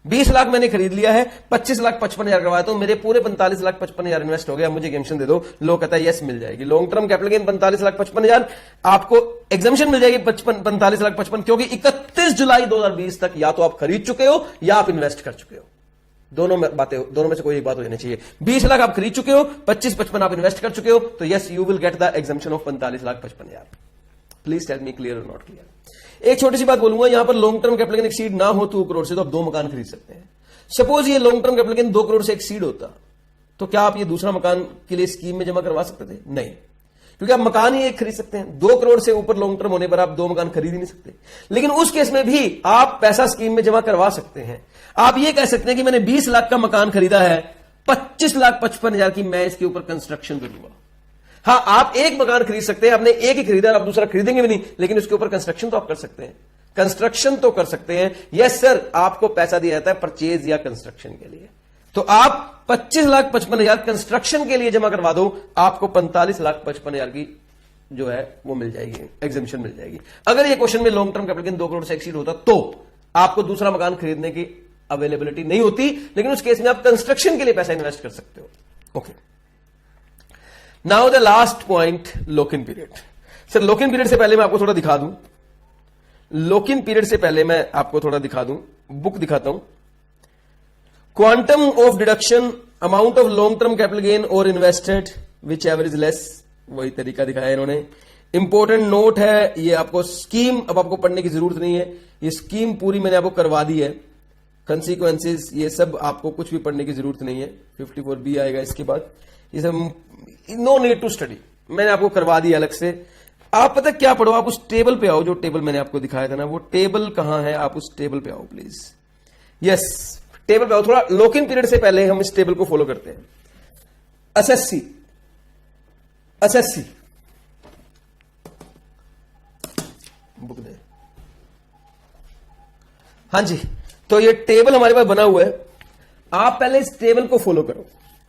Speaker 1: 20 लाख मैंने खरीद लिया है, 25,55,000 करवाता हूं, मेरे पूरे 45,55,000 इन्वेस्ट हो गया, मुझे एग्जम्पशन दे दो। लोग कहता है यस मिल जाएगी। लॉन्ग टर्म कैपिटल गेन 45,55,000, आपको एग्जम्पशन मिल जाएगी 45,55,000, क्योंकि 31 जुलाई 2020 तक या तो आप खरीद चुके हो या आप इन्वेस्ट कर चुके हो। दोनों में से कोई एक बात हो जानी चाहिए। 20 लाख आप खरीद चुके हो, 25-55 आप इन्वेस्ट कर चुके हो, तो yes you will get the exemption of 45,55,000। Please tell me clear और नॉट क्लियर। एक छोटी सी बात बोलूंगा, यहां पर long term capital gain exceed ना हो 2 करोड़ से तो आप 2 मकान खरीद सकते हैं। सपोज ये long term capital gain 2 crore से एक्सीड होता तो क्या आप ये दूसरा मकान के लिए स्कीम में जमा करवा सकते थे? नहीं, क्योंकि आप मकान ही एक खरीद सकते हैं। 2 करोड़ से ऊपर लॉन्ग टर्म होने पर आप 2 मकान खरीद ही नहीं सकते। लेकिन उस केस में भी आप पैसा स्कीम में जमा करवा सकते हैं। आप ये कह सकते हैं कि मैंने 20 लाख का मकान खरीदा है, 25,55,000 की मैं इसके ऊपर कंस्ट्रक्शन करूंगा। हां, आप एक मकान खरीद सकते हैं, आपने एक ही खरीदा, आप दूसरा खरीदेंगे भी नहीं, लेकिन उसके ऊपर कंस्ट्रक्शन तो आप कर सकते हैं, कंस्ट्रक्शन तो कर सकते हैं। यस सर, आपको पैसा दिया जाता है परचेज या कंस्ट्रक्शन के लिए, तो आप 25,55,000 कंस्ट्रक्शन के लिए जमा करवा दो, आपको 45,55,000 की जो है वो मिल जाएगी, एग्जम्पशन मिल जाएगी। अगर ये क्वेश्चन में long term capital gain 2 crore से एक्सीड होता तो आपको दूसरा मकान खरीदने की अवेलेबिलिटी नहीं होती, लेकिन उस केस में आप कंस्ट्रक्शन के लिए पैसा इन्वेस्ट कर सकते हो। Okay, now the last point, lock in period. Sir lock in period से पहले मैं आपको थोड़ा दिखा दूं, लॉक इन पीरियड से पहले मैं आपको थोड़ा दिखा दूं, बुक दिखाता हूं। Quantum of deduction, amount of long term capital gain or invested whichever is less, वही तरीका दिखाया इन्होंने। इंपॉर्टेंट नोट है ये, आपको स्कीम अब आपको पढ़ने की जरूरत नहीं है, ये स्कीम पूरी मैंने आपको करवा दी है। कंसिक्वेंसेस ये सब आपको कुछ भी पढ़ने की जरूरत नहीं है। 54B आएगा इसके बाद, ये सब नो नीड टू स्टडी, मैंने आपको करवा दिया अलग से। आप पता क्या पढ़ो, आप उस टेबल पे आओ, जो टेबल मैंने आपको दिखाया था ना, वो टेबल कहां है, आप उस टेबल पे आओ प्लीज। यस, टेबल पे आओ। थोड़ा लॉक इन पीरियड से पहले हम इस टेबल को फॉलो करते हैं। एसएससी, एसएससी बुक दे, हाँ जी, तो ये टेबल हमारे पास बना हुआ है। आप पहले इस टेबल को फॉलो करो,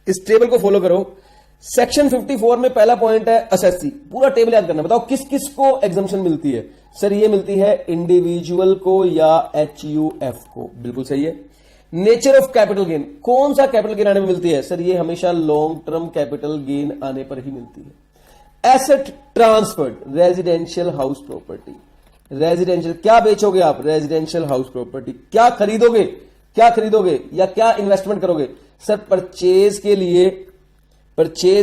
Speaker 1: इस टेबल को फॉलो करो। सेक्शन 54 में पहला पॉइंट है एसएससी, पूरा टेबल याद करना। बताओ किस किस को एग्जम्पशन मिलती है? सर ये मिलती है इंडिविजुअल को या एचयूएफ को, बिल्कुल सही है। नेचर ऑफ कैपिटल गेन, कौन सा कैपिटल गेन आने में मिलती है? सर ये हमेशा लॉन्ग टर्म कैपिटल गेन आने पर ही मिलती है। Asset transferred, residential house property, residential क्या बेचोगे आप? Residential house property. क्या खरीदोगे, क्या खरीदोगे या क्या इन्वेस्टमेंट करोगे? सर परचेज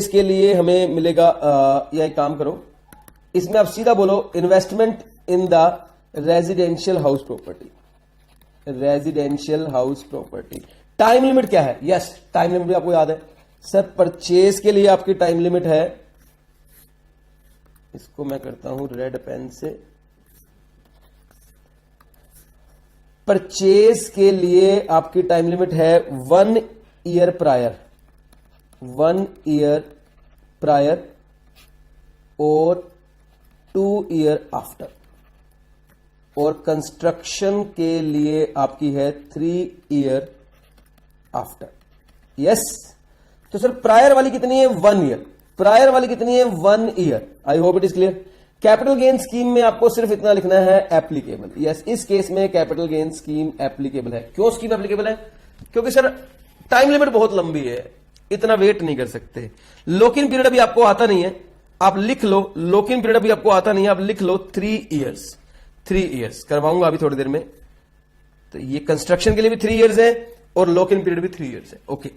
Speaker 1: के लिए हमें मिलेगा, या एक काम करो, इसमें आप सीधा बोलो investment in the residential house property, residential house property. Time limit क्या है? यस, टाइम लिमिट भी आपको याद है। सर परचेज के लिए आपकी टाइम लिमिट है, इसको मैं करता हूं रेड पेन से। परचेज के लिए आपकी टाइम लिमिट है 1 ईयर प्रायर, 1 ईयर प्रायर और 2 ईयर आफ्टर। और कंस्ट्रक्शन के लिए आपकी है 3 ईयर आफ्टर। यस, तो सर प्रायर वाली कितनी है? 1 ईयर। प्रायर वाली कितनी है? 1 year. I hope it is clear. Capital gain scheme में आपको सिर्फ इतना लिखना है एप्लीकेबल। यस, इस केस में कैपिटल गेन स्कीम एप्लीकेबल है। क्यों स्कीम एप्लीकेबल है? क्योंकि सर टाइम लिमिट बहुत लंबी है, इतना वेट नहीं कर सकते। लॉक इन पीरियड अभी आपको आता नहीं है, आप लिख लो। लॉक इन पीरियड अभी आपको आता नहीं है, आप लिख लो 3 ईयर्स। 3 ईयर्स करवाऊंगा अभी थोड़ी देर में। तो ये कंस्ट्रक्शन के लिए भी 3 ईयर्स है और लॉक इन पीरियड भी 3 ईयर्स है। ओके,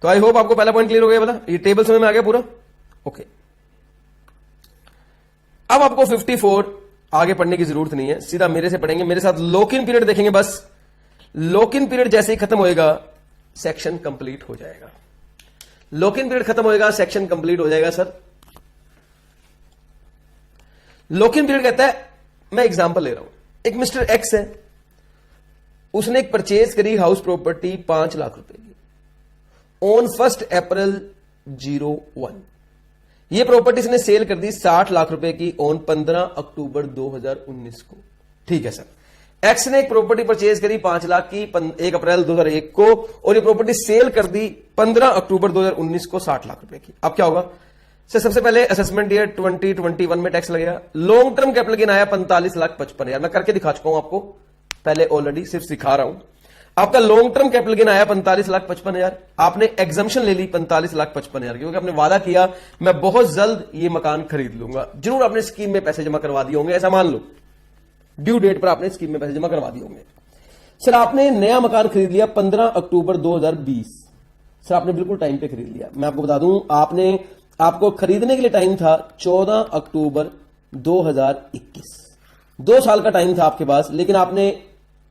Speaker 1: तो आई होप आपको पहला पॉइंट क्लियर हो गया। बोला ये टेबल समझ में आ गया पूरा? ओके, अब आपको 54 आगे पढ़ने की जरूरत नहीं है, सीधा मेरे से पढ़ेंगे, मेरे साथ लॉक इन पीरियड देखेंगे। बस लॉक इन पीरियड जैसे ही खत्म होएगा सेक्शन कंप्लीट हो जाएगा। लॉक इन पीरियड खत्म होएगा सेक्शन कंप्लीट हो जाएगा। सर लॉक इन पीरियड कहता है, मैं एग्जांपल ले रहा हूं, एक मिस्टर एक्स है, उसने एक परचेज करी हाउस प्रॉपर्टी 5 लाख रुपए की ऑन 1 अप्रैल 01। ये प्रॉपर्टी इसने सेल कर दी 60 लाख रुपए की ऑन 15 अक्टूबर 2019 को। ठीक है सर, एक्स ने एक प्रॉपर्टी परचेज करी 5 लाख की 1 अप्रैल 2001 को और ये प्रॉपर्टी सेल कर दी 15 अक्टूबर 2019 को 60 लाख रुपए की। अब क्या होगा? सर सबसे पहले असेसमेंट ईयर 2021 में टैक्स लगेगा। लॉन्ग टर्म कैपिटल गेन आया 45,55,000। मैं करके दिखा चुका हूं आपको पहले, ऑलरेडी सिर्फ सिखा रहा हूं। आपका लॉन्ग टर्म कैपिटल गेन आया 45,55,000। आपने एग्जम्पशन ले ली 45,55,000 क्योंकि आपने वादा किया मैं बहुत जल्द ये मकान खरीद लूंगा। जरूर आपने स्कीम में पैसे जमा करवा दिए होंगे, ऐसा मान लो ड्यू डेट पर आपने स्कीम में पैसे जमा करवा दिए होंगे। सर आपने नया मकान खरीद लिया 15 अक्टूबर 2020। सर आपने बिल्कुल टाइम पे खरीद लिया। मैं आपको बता दूं, आपको खरीदने के लिए टाइम था 14 अक्टूबर 2021। 2 साल का टाइम था आपके पास, लेकिन आपने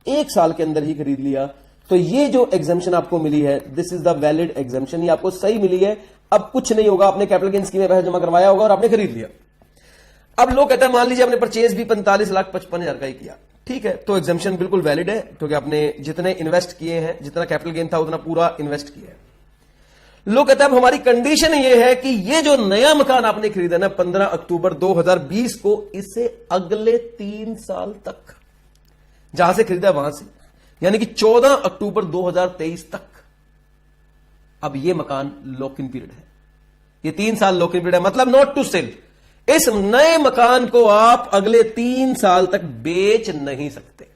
Speaker 1: 1 साल के अंदर ही खरीद लिया। तो ये जो एग्जाम्पशन आपको मिली है, this is the valid exemption, ये आपको सही मिली है। अब कुछ नहीं होगा, आपने कैपिटल गेन स्कीम में पैसा जमा करवाया होगा और आपने खरीद लिया। अब लोग कहते हैं मान लीजिए आपने परचेज भी 45,55,000 का ही किया, ठीक है, तो एग्जाम्पशन बिल्कुल वैलिड है क्योंकि आपने जितने इन्वेस्ट किए हैं, जितना कैपिटल गेन था उतना पूरा इन्वेस्ट किया है। लोग कहते हैं अब हमारी कंडीशन ये है कि ये जो नया मकान आपने खरीदा ना 15 अक्टूबर 2020 को, इसे अगले 3 साल तक, जहां से खरीदा वहां से, यानी कि 14 अक्टूबर 2023 तक, अब ये मकान लॉक इन पीरियड है। ये 3 साल लॉक इन पीरियड है, मतलब नॉट टू सेल। इस नए मकान को आप अगले 3 साल तक बेच नहीं सकते।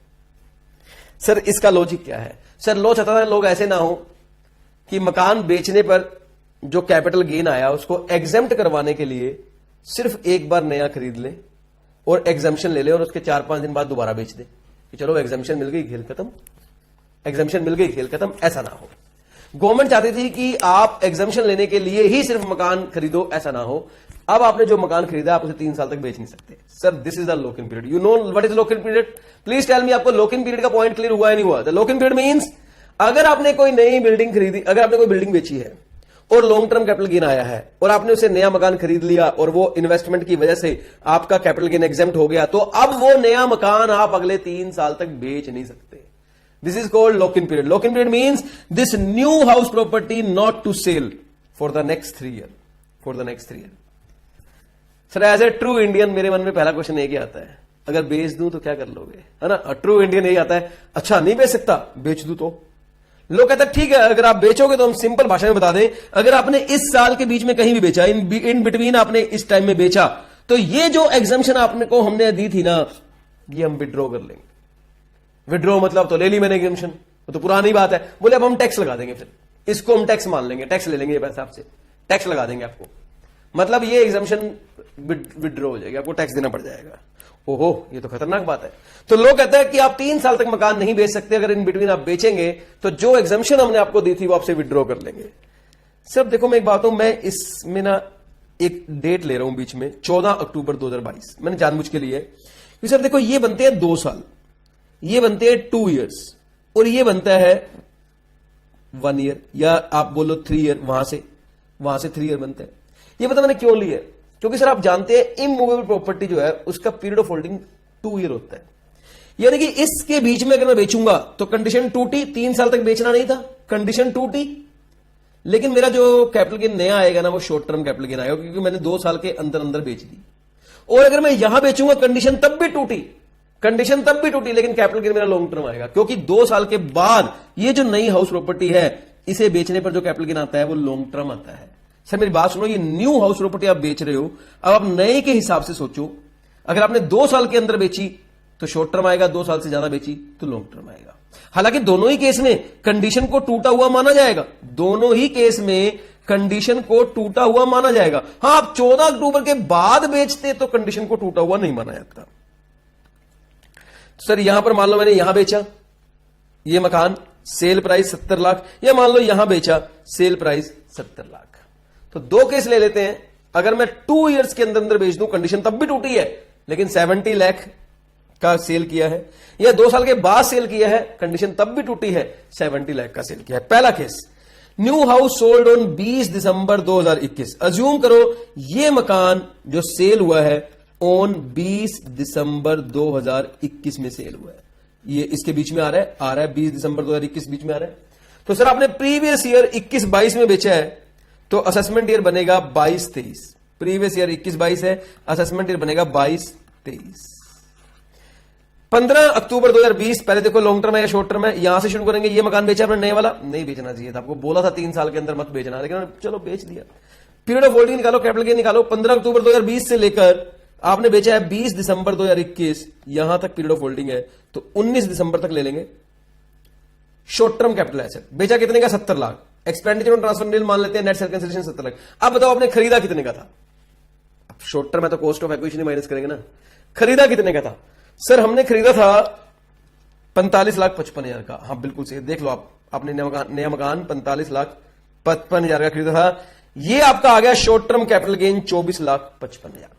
Speaker 1: सर इसका लॉजिक क्या है? सर लॉ चाहता है लोग ऐसे ना हो कि मकान बेचने पर जो कैपिटल गेन आया उसको एग्जेम्प्ट करवाने के लिए सिर्फ एक बार नया खरीद ले और एग्जाम्पशन ले ले और उसके 4-5 दिन बाद दोबारा बेच दे कि चलो एग्जाम्पशन मिल गई, खेल खत्म, एग्जाम्पशन मिल गई, खेल खत्म। ऐसा ना हो। गवर्नमेंट चाहती थी कि आप एग्जाम्पशन लेने के लिए ही सिर्फ मकान खरीदो, ऐसा ना हो। अब आपने जो मकान खरीदा आप उसे 3 साल तक बेच नहीं सकते। Sir this is the lock in period. You know what is lock in period? Please tell me, आपको लॉक इन पीरियड का पॉइंट क्लियर हुआ है नहीं हुआ? The lock in period means अगर आपने कोई नई बिल्डिंग खरीदी, अगर आपने कोई बिल्डिंग बेची है और लॉन्ग टर्म कैपिटल गेन आया है और आपने उसे नया मकान खरीद लिया और वो इन्वेस्टमेंट की वजह से आपका कैपिटल गेन एग्जेम्प्ट हो गया, तो अब वो नया मकान आप अगले 3 साल तक बेच नहीं सकते। This is called lock in period. Lock in period means this new house property not to sell for the next 3 year, for the next 3 year. Sir as a true Indian मेरे मन में पहला क्वेश्चन एक ही आता है, अगर बेच दूं तो क्या कर लोगे, है ना? ट्रू इंडियन यही आता है, अच्छा नहीं बेच सकता, बेच दूं तो? लोग कहते हैं ठीक है अगर आप बेचोगे तो हम सिंपल भाषा में बता दें, अगर आपने इस साल के बीच में कहीं भी बेचा, इन बिटवीन आपने इस टाइम में बेचा, तो ये जो एग्जाम्पशन आपने को हमने दी थी ना, ये हम विड्रॉ कर लेंगे। विड्रॉ मतलब तो ले ली मैंने एग्जाम्पशन, तो पुरानी बात है। बोले अब हम टैक्स लगा देंगे, फिर इसको हम टैक्स मान लेंगे, टैक्स ले लेंगे ये पैसा आपसे, टैक्स लगा देंगे आपको, मतलब ये एग्जाम्पशन विड्रॉ हो जाएगी, आपको टैक्स देना पड़ जाएगा। ओहो ये तो खतरनाक बात है। तो लोग कहते हैं कि आप 3 साल तक मकान नहीं बेच सकते, अगर इन बिटवीन आप बेचेंगे तो जो एग्जाम्पशन हमने आपको दी थी वो आपसे विड्रॉ कर लेंगे। सर देखो मैं एक बात हूं, मैं इसमें ना एक डेट ले रहा हूं बीच में, 14 अक्टूबर 2022, मैंने जानबूझ के लिए, क्योंकि सर देखो ये बनते हैं 2 साल, ये बनते हैं 2 ईयर्स और ये बनता है 1 ईयर, या आप बोलो 3 ईयर, वहां से 3 ईयर बनते हैं। ये पता मैंने क्यों लिया? क्योंकि सर आप जानते हैं इमूवेबल प्रॉपर्टी जो है उसका पीरियड ऑफ होल्डिंग 2 ईयर होता है, यानी कि इसके बीच में अगर मैं बेचूंगा तो कंडीशन टूटी, 3 साल तक बेचना नहीं था, कंडीशन टूटी, लेकिन मेरा जो कैपिटल गेन नया आएगा ना वो शॉर्ट टर्म कैपिटल गेन आएगा क्योंकि मैंने 2 साल के अंदर अंदर बेच दी। और अगर मैं यहां बेचूंगा कंडीशन तब भी टूटी, कंडीशन तब भी टूटी, लेकिन कैपिटल गेन मेरा लॉन्ग टर्म आएगा, क्योंकि 2 साल के बाद ये जो नई हाउस प्रॉपर्टी है इसे बेचने पर जो कैपिटल गेन आता है वो लॉन्ग टर्म आता है। सर मेरी बात सुनो, ये न्यू हाउस प्रॉपर्टी आप बेच रहे हो, अब आप नए के हिसाब से सोचो। अगर आपने 2 साल के अंदर बेची तो शॉर्ट टर्म आएगा, 2 साल से ज्यादा बेची तो लॉन्ग टर्म आएगा। हालांकि दोनों ही केस में कंडीशन को टूटा हुआ माना जाएगा, दोनों ही केस में कंडीशन को टूटा हुआ माना जाएगा। हां, आप 14 अक्टूबर के बाद बेचते तो कंडीशन को टूटा हुआ नहीं माना जाता। सर यहां पर मान लो मैंने यहां बेचा, ये मकान सेल प्राइस 70 लाख, या मान लो यहां बेचा सेल प्राइस 70 लाख, तो 2 केस ले लेते हैं। अगर मैं 2 इयर्स के अंदर अंदर बेच दूं, कंडीशन तब भी टूटी है, लेकिन 70 लाख का सेल किया है, या 2 साल के बाद सेल किया है, कंडीशन तब भी टूटी है, 70 लाख का सेल किया है। पहला case, new house sold on 20 December 2021। Assume करो ये मकान जो सेल हुआ है ऑन 20 दिसंबर 2021 में सेल हुआ है, ये इसके बीच में आ रहा है 20 दिसंबर 2021 बीच में आ रहा है। तो सर आपने प्रीवियस ईयर 21-22 में बेचा है, तो असेसमेंट ईयर बनेगा 22-23। प्रीवियस ईयर 21-22 है, असेसमेंट ईयर बनेगा 22-23। 15 अक्टूबर 2020, पहले देखो लॉन्ग टर्म है या शॉर्ट टर्म है, यहां से शुरू करेंगे। ये मकान बेचा आपने नए वाला, नहीं बेचना चाहिए था, आपको बोला था 3 साल के अंदर मत बेचना, लेकिन चलो बेच दिया। पीरियड ऑफ होल्डिंग निकालो, कैपिटल गेन निकालो। 15 अक्टूबर 2020 से लेकर आपने बेचा है 20 दिसंबर 2021, यहां तक पीरियड ऑफ होल्डिंग है, तो 19 दिसंबर तक ले लेंगे। शॉर्ट टर्म कैपिटल एसेट बेचा कितने का? 70 लाख। एक्सपेंडिचर और ट्रांसफर नील मान लेते हैं, नेट सेल कैंसिलेशन 70 लाख। अब बताओ आपने खरीदा कितने का था? शॉर्ट टर्म है तो कॉस्ट ऑफ एक्विजिशन माइनस करेंगे ना। खरीदा कितने का था? सर हमने खरीदा था 45,55,000 का। हाँ बिल्कुल सही, देख लो आप, आपने नया मकान 45,55,000 का खरीदा था। ये आपका आ गया short term capital gain 24,55,000।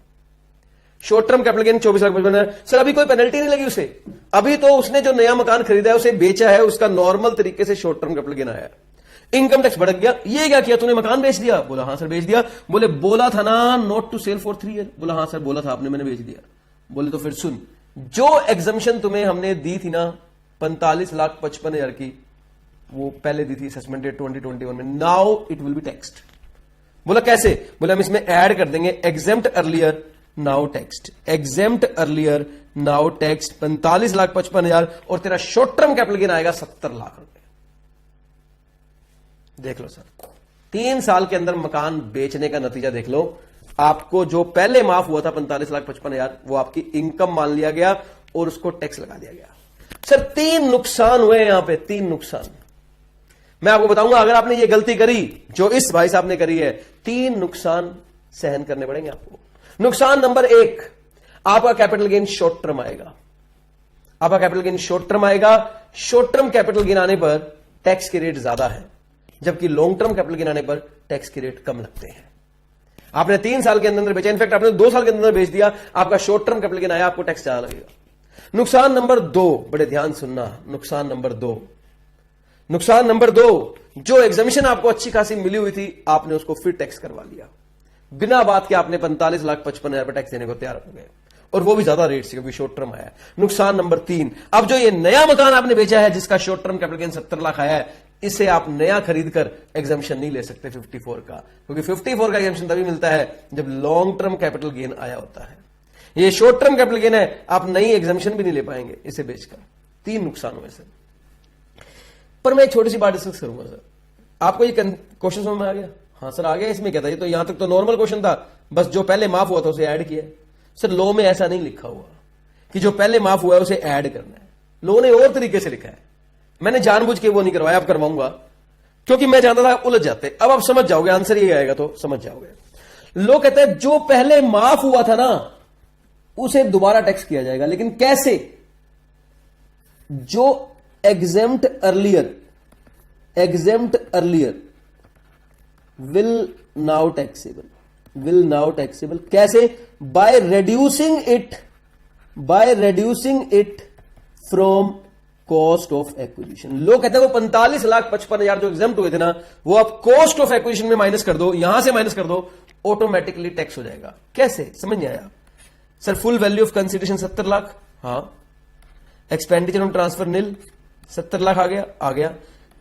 Speaker 1: Short term capital gain 24,55,000। Sir अभी कोई पेनल्टी नहीं लगी उसे, अभी तो उसने जो नया मकान खरीदा है उसे बेचा है, उसका नॉर्मल तरीके से शॉर्ट टर्म कैपिटल गेन आया है। इनकम टैक्स भड़क गया। ये क्या किया तूने? मकान बेच दिया। बोला हाँ सर बेच दिया। बोले बोला था ना not to sell for 3 year. बोला हाँ सर बोला था आपने, मैंने बेच दिया। बोले तो फिर सुन, जो एग्जम्पशन तुम्हें हमने दी थी ना 45,55,000 की, वो पहले दी थी असेसमेंट डेट 2021 में, now it will be taxed. बोला कैसे? बोले हम इसमें ऐड कर देंगे exempt earlier now taxed, exempt earlier now taxed 45,55,000, और तेरा शॉर्ट टर्म कैपिटल गेन आएगा 70 लाख रुपए। देख लो सर, 3 साल के अंदर मकान बेचने का नतीजा देख लो। आपको जो पहले माफ हुआ था 45,55,000, वो आपकी इनकम मान लिया गया और उसको टैक्स लगा दिया गया। सर 3 नुकसान हुए यहां पे, 3 नुकसान। मैं आपको बताऊंगा, अगर आपने ये गलती करी जो इस भाई साहब ने करी है, 3 नुकसान सहन करने पड़ेंगे आपको। नुकसान नंबर 1, आपका कैपिटल गेन शॉर्ट टर्म आएगा। आपका कैपिटल गेन शॉर्ट टर्म आएगा। शॉर्ट टर्म कैपिटल गेन आने पर टैक्स के रेट ज्यादा है, जबकि लॉन्ग टर्म कैपिटल गेन आने पर टैक्स के रेट कम लगते हैं। आपने 3 साल के अंदर बेचा, इनफैक्ट आपने 2 साल के अंदर बेच दिया, आपका शॉर्ट टर्म कैपिटल गेन आया, आपको टैक्स ज्यादा लगेगा। नुकसान नंबर 2, बड़े ध्यान सुनना, नुकसान नंबर 2, नुकसान नंबर 2, जो एग्जामिशन आपको अच्छी खासी मिली हुई थी, आपने उसको फिर टैक्स करवा लिया। बिना बात के आपने 45,55,000 पर टैक्स देने को तैयार हो गए, और वो भी ज्यादा रेट से, क्योंकि शॉर्ट टर्म आया। नुकसान नंबर 3, अब जो ये नया मकान आपने बेचा है जिसका short term capital gain 70 lakh आया है, इसे आप नया खरीदकर एग्जामिशन नहीं ले सकते 54 का, क्योंकि 54 का एग्जामिशन तभी मिलता है जब लॉन्ग टर्म कैपिटल गेन आया होता है। ये शॉर्ट टर्म कैपिटल गेन है, आप नई एग्जामिशन भी नहीं ले पाएंगे इसे बेचकर। 3 नुकसान हुए सर। पर मैं एक छोटी सी बात डिस्कस करूंगा सर। आपको ये क्वेश्चन समझ में आ गया? हाँ सर आ गया। इसमें क्या था? ये तो यहां तक तो नॉर्मल क्वेश्चन था, बस जो पहले माफ हुआ था उसे ऐड किया। सर लॉ में ऐसा नहीं लिखा हुआ कि जो पहले माफ हुआ है उसे ऐड करना है। लॉ ने और तरीके से लिखा है, मैंने जानबूझ के वो नहीं करवाया, अब करवाऊंगा, क्योंकि मैं जानता था उलझ जाते। अब आप समझ जाओगे, आंसर ये आएगा तो समझ जाओगे। लोग कहते हैं जो पहले माफ हुआ था ना उसे दोबारा टैक्स किया जाएगा, लेकिन कैसे? जो exempt earlier will now taxable, कैसे? By reducing it from cost of acquisition. लोग कहते हैं वो 45,55,000 जो एग्जेम्प्ट हुए थे ना, वो आप कॉस्ट ऑफ एक्विजिशन में माइनस कर दो, यहां से माइनस कर दो, ऑटोमेटिकली टैक्स हो जाएगा। कैसे? समझ नहीं आया sir? Full value of consideration 70 lakh, हाँ। एक्सपेंडिचर ऑन ट्रांसफर नील, 70 लाख आ गया।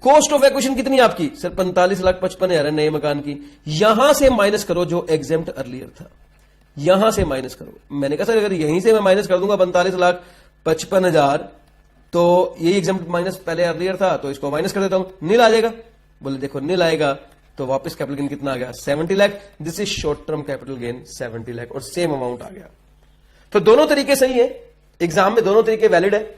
Speaker 1: कॉस्ट ऑफ एक्विजिशन कितनी आपकी? सर 45,55,000 है नए मकान की। यहां से माइनस करो जो एग्जेम्प्ट अर्लियर था, यहां से माइनस करो। मैंने कहा सर अगर यहीं से मैं माइनस कर दूंगा 45 लाख 55,000, तो ये एग्जाम माइनस पहले अर्लियर था तो इसको माइनस कर देता हूं, नील आ जाएगा। बोले देखो नील आएगा तो वापस कैपिटल गेन कितना आ गया 70 lakh. This is short term capital gain 70 lakh और सेम अमाउंट आ गया। तो दोनों तरीके सही है, एग्जाम में दोनों तरीके वैलिड है।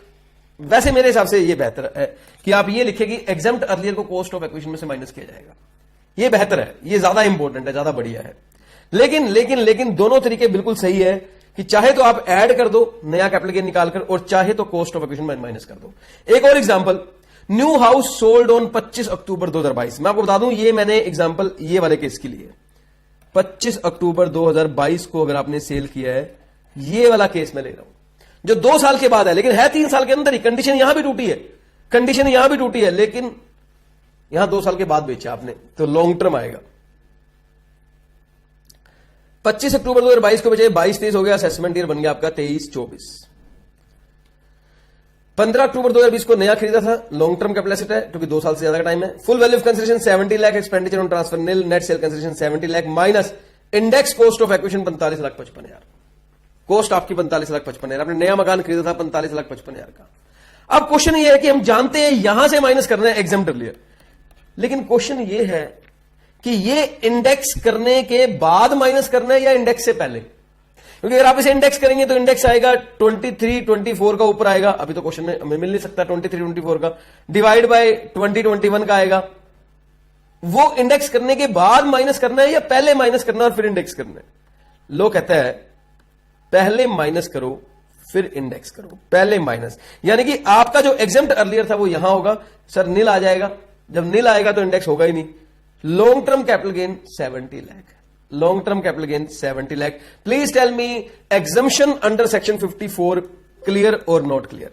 Speaker 1: वैसे मेरे हिसाब से ये बेहतर है कि आप ये लिखें कि एग्जाम्ड अर्लियर को कॉस्ट ऑफ एक्विजिशन में से माइनस किया जाएगा, ये बेहतर है, ये ज्यादा इंपॉर्टेंट है, ज्यादा बढ़िया है। लेकिन लेकिन लेकिन दोनों तरीके बिल्कुल सही है कि चाहे तो आप ऐड कर दो नया कैपिटल गेन निकालकर और चाहे तो कॉस्ट ऑफ एक्विजिशन माइनस कर दो। एक और example, new house sold on 25 अक्टूबर 2022। मैं आपको बता दूं ये मैंने एग्जांपल ये वाले केस के लिए 25 अक्टूबर 2022 को अगर आपने सेल किया है, ये वाला केस मैं ले रहा हूं जो 2 साल के बाद है, लेकिन है 3 साल के अंदर ही। कंडीशन यहां भी टूटी है, कंडीशन यहां भी टूटी है, लेकिन यहां 2 साल के बाद बेचा आपने तो लॉन्ग टर्म आएगा। 25 अक्टूबर 2022 को बचे 22-23 हो गया, असेसमेंट ईयर बन गया आपका 23-24। 15 अक्टूबर 2020 को नया खरीदा था, लॉन्ग टर्म कैपिटल एसेट है क्योंकि 2 साल से ज्यादा का टाइम है। Full value of consideration 70 lakh, expenditure on transfer nil, net sale consideration 70 lakh minus index cost of acquisition 45,55,000। Cost आपकी 45,55,000, आपने नया मकान खरीदा था 45,55,000 का। अब क्वेश्चन ये है कि हम जानते हैं यहां से माइनस करना है एग्जाम्ड अर्लियर, लेकिन क्वेश्चन ये है कि ये इंडेक्स करने के बाद माइनस करना है या इंडेक्स से पहले। क्योंकि अगर आप इसे इंडेक्स करेंगे तो इंडेक्स आएगा 23-24 का ऊपर आएगा, अभी तो क्वेश्चन में हमें मिल नहीं सकता 23-24 का, डिवाइड बाय 20-21 का आएगा। वो इंडेक्स करने के बाद माइनस करना है या पहले माइनस करना और फिर इंडेक्स करना है। लोग कहता है पहले माइनस करो फिर इंडेक्स करो, पहले माइनस, यानी कि आपका जो एग्जाम्ड अर्लियर था वो यहां होगा। सर नील आ जाएगा, जब नील आएगा तो इंडेक्स होगा ही नहीं। Long term capital gain 70 lakh, long term capital gain 70 lakh. Please tell me exemption under section 54 clear और नॉट क्लियर।